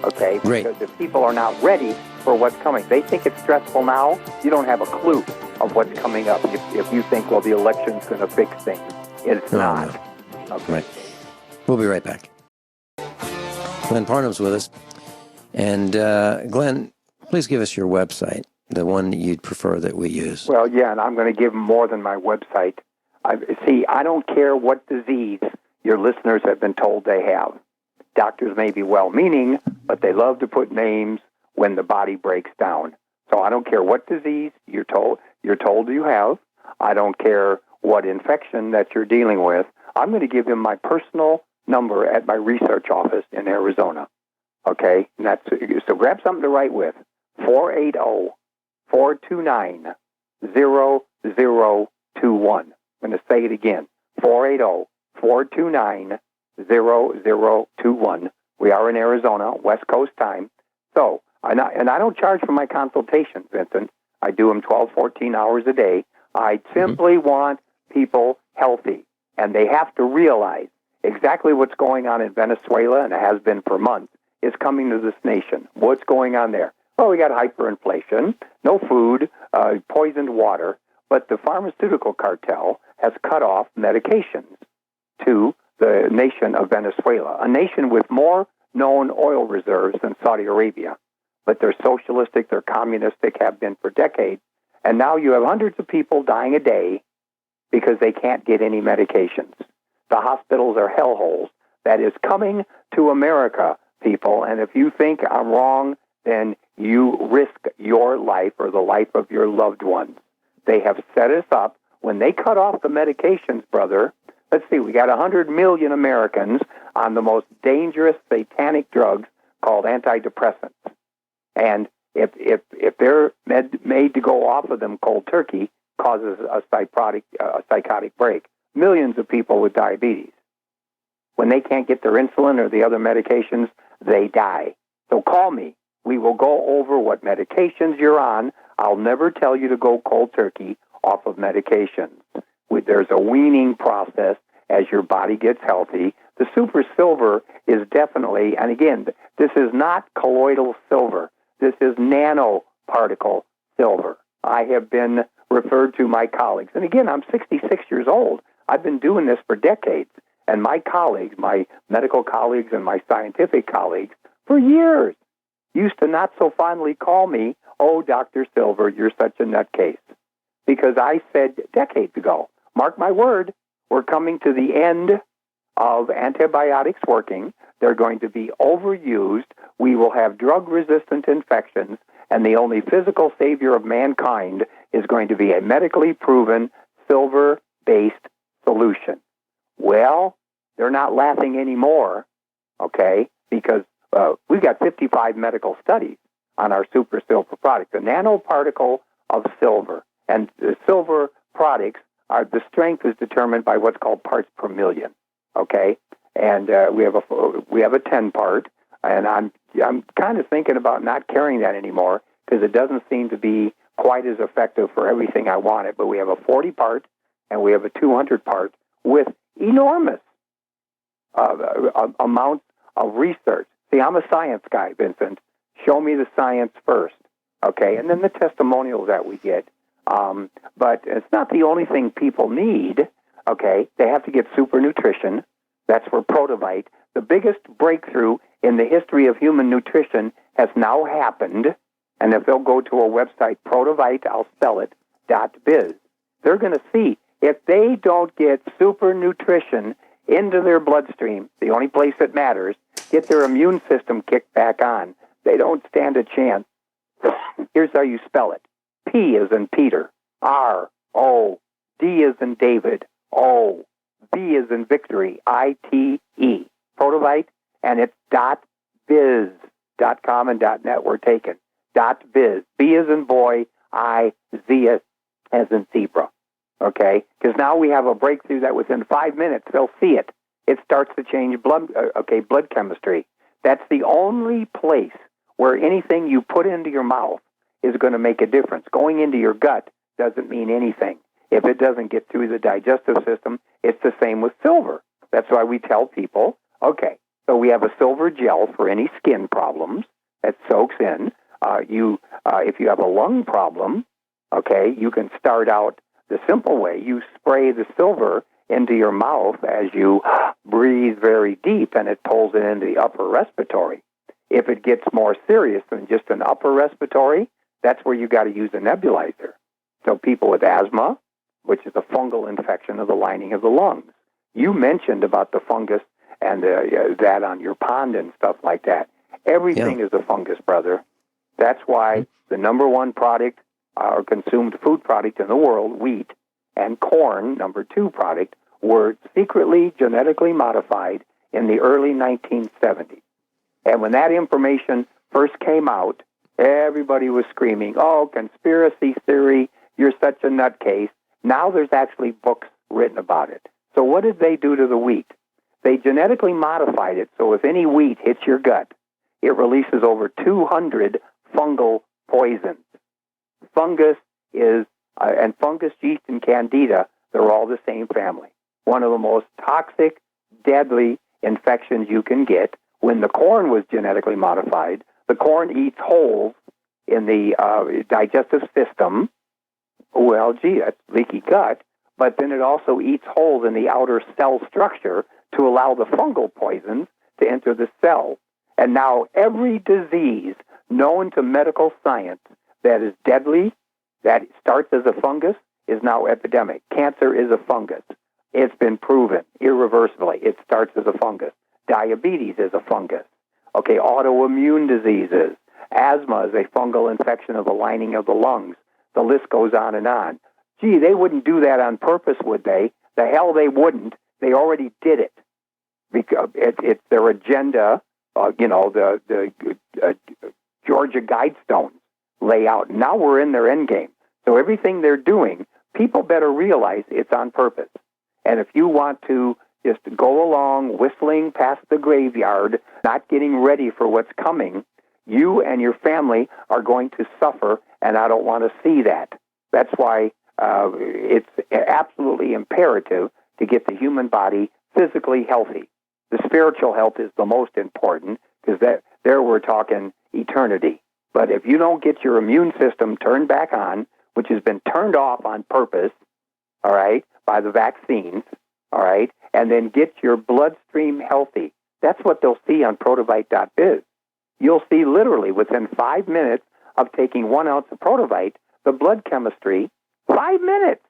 okay? Great. Because if people are not ready for what's coming, they think it's stressful now. You don't have a clue of what's coming up. If you think, well, the election's going to fix things, it's not. No. Okay. Right. We'll be right back. Glen Parnham's with us. And Glenn, please give us your website, the one that you'd prefer that we use. Well, yeah, and I'm going to give them more than my website. I don't care what disease your listeners have been told they have. Doctors may be well-meaning, but they love to put names when the body breaks down. So I don't care what disease you're told you have. I don't care what infection that you're dealing with. I'm going to give them my personal number at my research office in Arizona. Okay? And so grab something to write with. 480-429-0021. I'm going to say it again. 480-429-0021. We are in Arizona, West Coast time. So, and I don't charge for my consultations, Vincent. I do them 12, 14 hours a day. I simply want people healthy, and they have to realize exactly what's going on in Venezuela, and it has been for months, is coming to this nation. What's going on there? Well, we got hyperinflation, no food, poisoned water, but the pharmaceutical cartel has cut off medications to the nation of Venezuela, a nation with more known oil reserves than Saudi Arabia. But they're socialistic, they're communistic, have been for decades. And now you have hundreds of people dying a day because they can't get any medications. The hospitals are hellholes. That is coming to America, people. And if you think I'm wrong, then you risk your life or the life of your loved ones. They have set us up. When they cut off the medications, brother, let's see, we got 100 million Americans on the most dangerous satanic drugs called antidepressants. And if they're made to go off of them cold turkey, causes a psychotic break. Millions of people with diabetes. When they can't get their insulin or the other medications, they die. So call me. We will go over what medications you're on. I'll never tell you to go cold turkey off of medications. There's a weaning process as your body gets healthy. The super silver is definitely, and again, this is not colloidal silver. This is nanoparticle silver. I have been referred to my colleagues. And again, I'm 66 years old. I've been doing this for decades. And my colleagues, my medical colleagues and my scientific colleagues, for years, used to not so fondly call me, "Oh, Dr. Silver, you're such a nutcase." Because I said decades ago, mark my word, we're coming to the end of antibiotics working. They're going to be overused. We will have drug-resistant infections, and the only physical savior of mankind is going to be a medically proven silver-based solution. Well, they're not laughing anymore, okay, because we've got 55 medical studies on our super silver product, the nanoparticle of silver. And the silver products, the strength is determined by what's called parts per million, okay? And we have a 10 part, and I'm kind of thinking about not carrying that anymore because it doesn't seem to be quite as effective for everything I wanted. But we have a 40 part and we have a 200 part with enormous amounts of research. See, I'm a science guy, Vincent. Show me the science first, okay? And then the testimonials that we get. But it's not the only thing people need, okay? They have to get super nutrition. That's for Protovite. The biggest breakthrough in the history of human nutrition has now happened. And if they'll go to a website, Protovite, I'll spell it, .biz, they're going to see if they don't get super nutrition into their bloodstream, the only place that matters, get their immune system kicked back on, they don't stand a chance. Here's how you spell it. P as in Peter, R-O, D as in David, O, V as in victory, I-T-E, Protovite, and it's .biz, .com and .net were taken, .biz, B as in boy, I, Z as in zebra, okay? Because now we have a breakthrough that within 5 minutes they'll see it. It starts to change blood chemistry. That's the only place where anything you put into your mouth is going to make a difference. Going into your gut doesn't mean anything. If it doesn't get through the digestive system, it's the same with silver. That's why we tell people, okay, so we have a silver gel for any skin problems that soaks in. If you have a lung problem, okay, you can start out the simple way. You spray the silver into your mouth as you breathe very deep, and it pulls it into the upper respiratory. If it gets more serious than just an upper respiratory, that's where you got to use a nebulizer. So people with asthma, which is a fungal infection of the lining of the lungs. You mentioned about the fungus and that on your pond and stuff like that. Everything is a fungus, brother. That's why the number one product or consumed food product in the world, wheat, and corn, number two product, were secretly genetically modified in the early 1970s. And when that information first came out, everybody was screaming, "Oh, conspiracy theory, you're such a nutcase." Now there's actually books written about it. So what did they do to the wheat? They genetically modified it so if any wheat hits your gut, it releases over 200 fungal poisons. Fungus is, and fungus, yeast, and candida, they're all the same family. One of the most toxic, deadly infections you can get. When the corn was genetically modified, the corn eats holes in the digestive system. Well, gee, that's leaky gut. But then it also eats holes in the outer cell structure to allow the fungal poisons to enter the cell. And now every disease known to medical science that is deadly, that starts as a fungus, is now epidemic. Cancer is a fungus. It's been proven irreversibly. It starts as a fungus. Diabetes is a fungus. Okay, autoimmune diseases. Asthma is a fungal infection of the lining of the lungs. The list goes on and on. Gee, they wouldn't do that on purpose, would they? The hell they wouldn't. They already did it. Because it's their agenda, the Georgia Guidestones lay out. Now we're in their end game. So everything they're doing, people better realize it's on purpose. And if you want to just go along whistling past the graveyard, not getting ready for what's coming, you and your family are going to suffer, and I don't want to see that. That's why it's absolutely imperative to get the human body physically healthy. The spiritual health is the most important, because there we're talking eternity. But if you don't get your immune system turned back on, which has been turned off on purpose, all right, by the vaccines, all right, and then get your bloodstream healthy, that's what they'll see on protobite.biz. You'll see literally within 5 minutes of taking 1 ounce of Protobite, the blood chemistry, 5 minutes,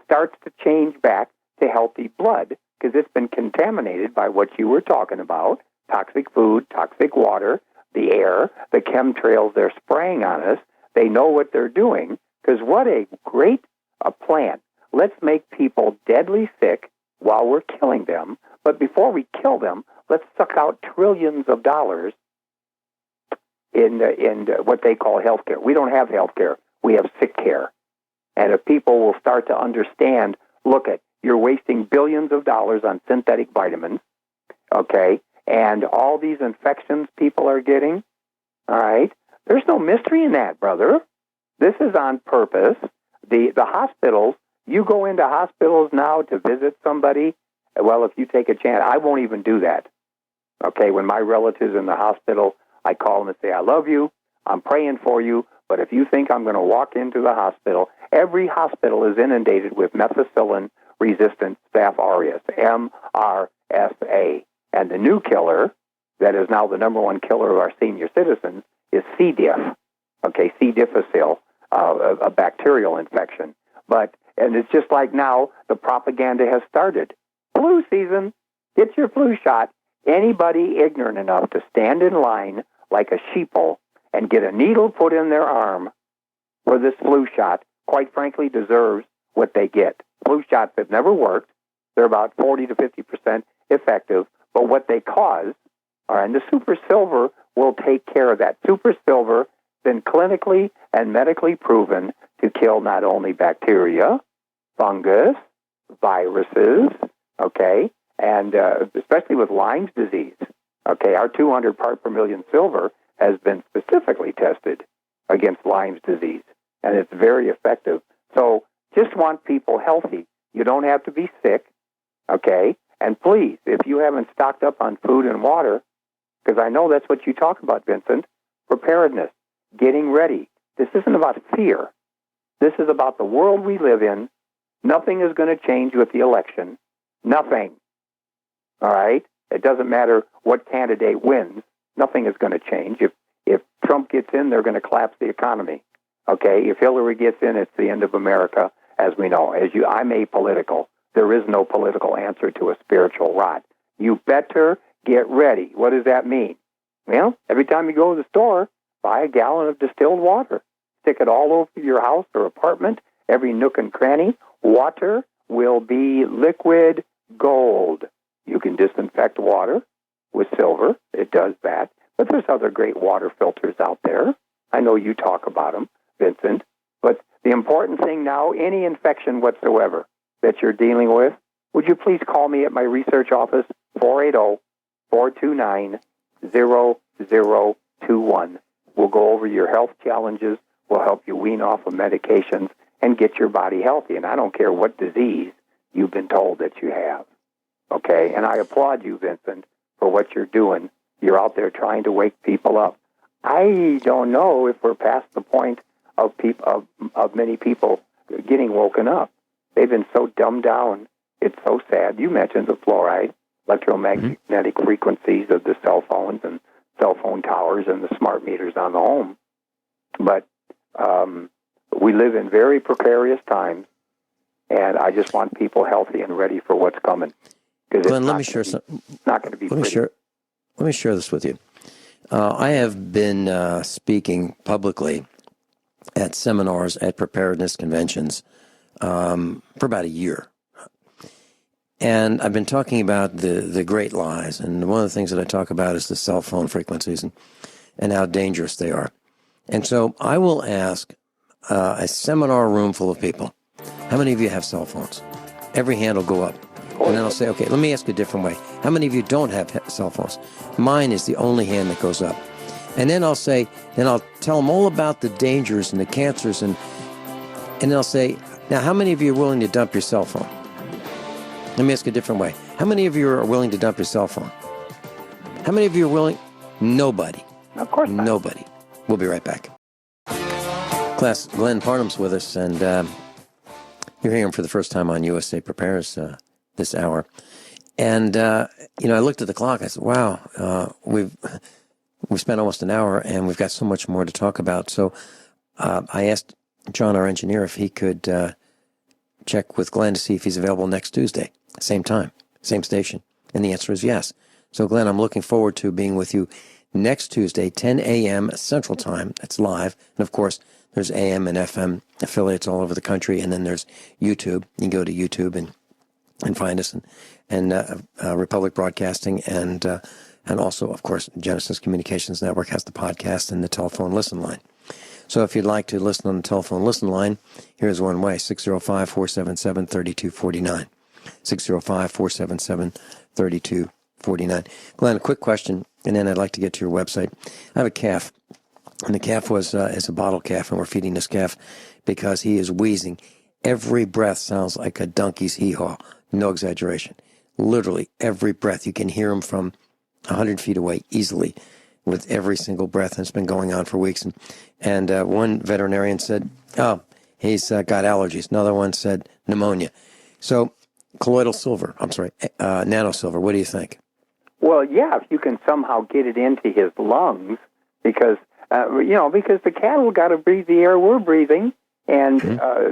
starts to change back to healthy blood, because it's been contaminated by what you were talking about, toxic food, toxic water, the air, the chemtrails they're spraying on us. They know what they're doing, because what a great plan. Let's make people deadly sick while we're killing them, but before we kill them, let's suck out trillions of dollars in what they call healthcare. We don't have healthcare. We have sick care. And if people will start to understand, look at, you're wasting billions of dollars on synthetic vitamins, okay, and all these infections people are getting, all right, there's no mystery in that, brother. This is on purpose. The hospitals, you go into hospitals now to visit somebody, well, if you take a chance, I won't even do that, okay? When my relative's in the hospital, I call them and say, I love you, I'm praying for you, but if you think I'm going to walk into the hospital, every hospital is inundated with methicillin-resistant Staph aureus, MRSA. And the new killer, that is now the number one killer of our senior citizens, is C. diff, okay, C. difficile, a bacterial infection. And it's just like now, the propaganda has started. Flu season, get your flu shot. Anybody ignorant enough to stand in line like a sheeple and get a needle put in their arm for this flu shot, quite frankly, deserves what they get. Flu shots have never worked. They're about 40 to 50% effective, but what they cause, and the super silver will take care of that. Super silver been clinically and medically proven to kill not only bacteria, fungus, viruses, okay, and especially with Lyme's disease. Okay, our 200 part per million silver has been specifically tested against Lyme's disease, and it's very effective. So just want people healthy. You don't have to be sick, okay? And please, if you haven't stocked up on food and water, because I know that's what you talk about, Vincent, preparedness, getting ready. This isn't about fear. This is about the world we live in. Nothing is going to change with the election. Nothing. All right? It doesn't matter what candidate wins. Nothing is going to change. If Trump gets in, they're going to collapse the economy. Okay? If Hillary gets in, it's the end of America, as we know. I'm apolitical. There is no political answer to a spiritual rot. You better get ready. What does that mean? Well, every time you go to the store, buy a gallon of distilled water. Stick it all over your house or apartment, every nook and cranny. Water will be liquid gold. You can disinfect water with silver. It does that. But there's other great water filters out there. I know you talk about them, Vincent. But the important thing now, any infection whatsoever that you're dealing with, would you please call me at my research office, 480-429-0021. We'll go over your health challenges. We'll help you wean off of medications and get your body healthy. And I don't care what disease you've been told that you have. Okay? And I applaud you, Vincent, for what you're doing. You're out there trying to wake people up. I don't know if we're past the point of many people getting woken up. They've been so dumbed down. It's so sad. You mentioned the fluoride, electromagnetic frequencies of the cell phones and cell phone towers and the smart meters on the home. But we live in very precarious times, and I just want people healthy and ready for what's coming. Glenn, let me share something. Not going to be pretty. Let me share this with you. I have been speaking publicly at seminars, at preparedness conventions for about a year. And I've been talking about the great lies. And one of the things that I talk about is the cell phone frequencies and how dangerous they are. And so I will ask a seminar room full of people, how many of you have cell phones? Every hand will go up. And then I'll say, okay, let me ask a different way. How many of you don't have cell phones? Mine is the only hand that goes up. And then I'll tell them all about the dangers and the cancers. And then I'll say, now, how many of you are willing to dump your cell phone? Let me ask a different way. How many of you are willing to dump your cell phone? How many of you are willing? Nobody. Of course not. Nobody. We'll be right back. Class, Glen Parnham's with us, and you're hearing him for the first time on USA Prepares this hour. And, I looked at the clock. I said, wow, we've spent almost an hour, and we've got so much more to talk about. So I asked John, our engineer, if he could check with Glen to see if he's available next Tuesday, same time, same station. And the answer is yes. So, Glen, I'm looking forward to being with you next Tuesday, 10 a.m. Central Time. That's live. And, of course, there's AM and FM affiliates all over the country. And then there's YouTube. You can go to YouTube and find us, and Republic Broadcasting, and also, of course, Genesis Communications Network has the podcast and the telephone listen line. So if you'd like to listen on the telephone listen line, here's one way, 605-477-3249. 605-477-3249. Glenn, a quick question, and then I'd like to get to your website. I have a calf, and the calf is a bottle calf, and we're feeding this calf because he is wheezing. Every breath sounds like a donkey's hee-haw. No exaggeration. Literally, every breath. You can hear him from 100 feet away easily with every single breath. And it's been going on for weeks. And one veterinarian said, oh, he's got allergies. Another one said pneumonia. So nano silver, what do you think? Well, yeah, if you can somehow get it into his lungs, because the cattle got to breathe the air we're breathing, and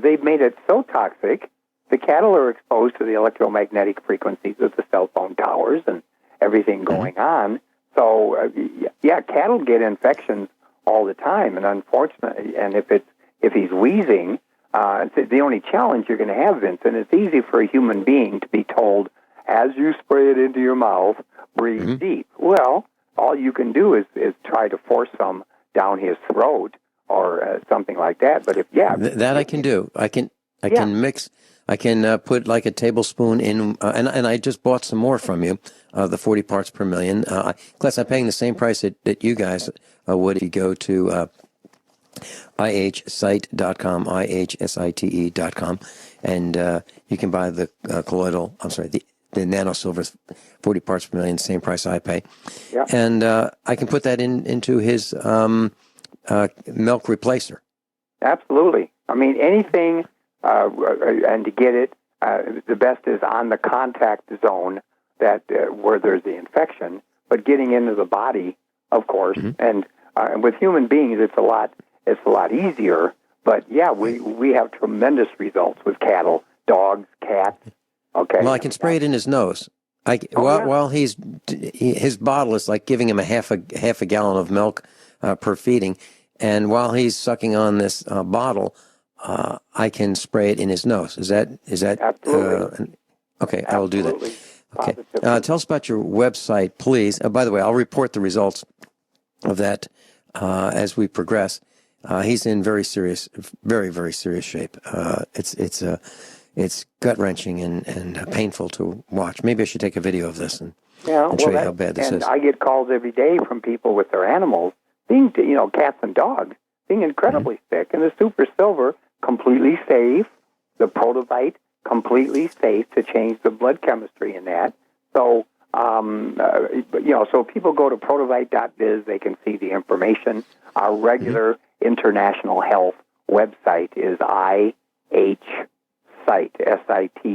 they've made it so toxic. The cattle are exposed to the electromagnetic frequencies of the cell phone towers and everything going on. So, cattle get infections all the time, and unfortunately, and if he's wheezing, the only challenge you're going to have, Vincent, it's easy for a human being to be told, as you spray it into your mouth, breathe deep. Well, all you can do is try to force some down his throat or something like that. But that I can do. I can mix. I can put like a tablespoon in, and I just bought some more from you, the 40 parts per million. Plus, I'm paying the same price that you guys would if you go to ihsite.com, ihsite.com, and you can buy the the nano silver, 40 parts per million, same price I pay. Yeah. And I can put that into his milk replacer. Absolutely. I mean, anything... and to get it, the best is on the contact zone that where there's the infection. But getting into the body, of course, and with human beings, it's a lot easier. But we have tremendous results with cattle, dogs, cats. Okay. Well, I can spray it in his nose. While his bottle is like giving him a half a gallon of milk per feeding, and while he's sucking on this bottle. I can spray it in his nose. Is that absolutely okay? I will do that. Okay. Tell us about your website, please. By the way, I'll report the results of that as we progress. He's in very, very serious shape. It's gut wrenching and painful to watch. Maybe I should take a video of this and show you how bad this is. I get calls every day from people with their animals, being cats and dogs, being incredibly sick, and the Super Silver. Completely safe. The Protovite, completely safe to change the blood chemistry in that. So, so if people go to protovite.biz, they can see the information. Our regular international health website is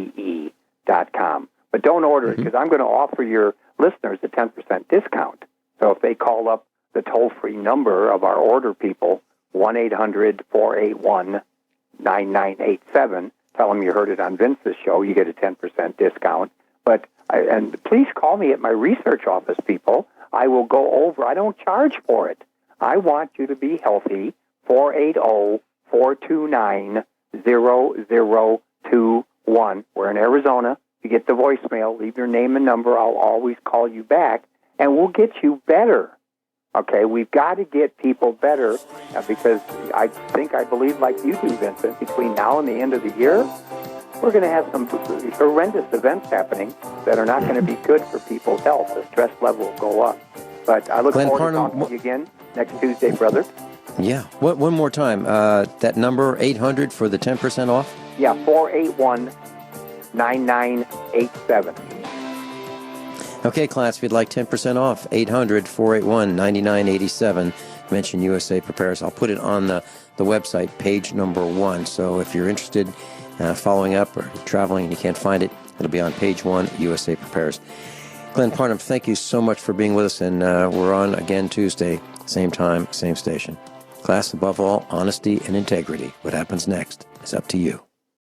ihsite.com. But don't order it, because I'm going to offer your listeners a 10% discount. So if they call up the toll-free number of our order people, 1-800-481-9987. Tell them you heard it on Vince's show. You get a 10% discount. And please call me at my research office, people. I will go over. I don't charge for it. I want you to be healthy. 480-429-0021. We're in Arizona. You get the voicemail. Leave your name and number. I'll always call you back, and we'll get you better. Okay, we've got to get people better because I believe like you do, Vincent, between now and the end of the year, we're going to have some horrendous events happening that are not going to be good for people's health. The stress level will go up. But I look Glen forward Parnham, to talking to you again next Tuesday, brother. Yeah. One more time. That number, 800 for the 10% off? Yeah, 481-9987. Okay, class, if you'd like 10% off, 800-481-9987. Mention USA Prepares. I'll put it on the website, page number 1. So if you're interested following up or traveling and you can't find it, it'll be on page 1, USA Prepares. Glen Parnham, thank you so much for being with us, and we're on again Tuesday, same time, same station. Class, above all, honesty and integrity. What happens next is up to you.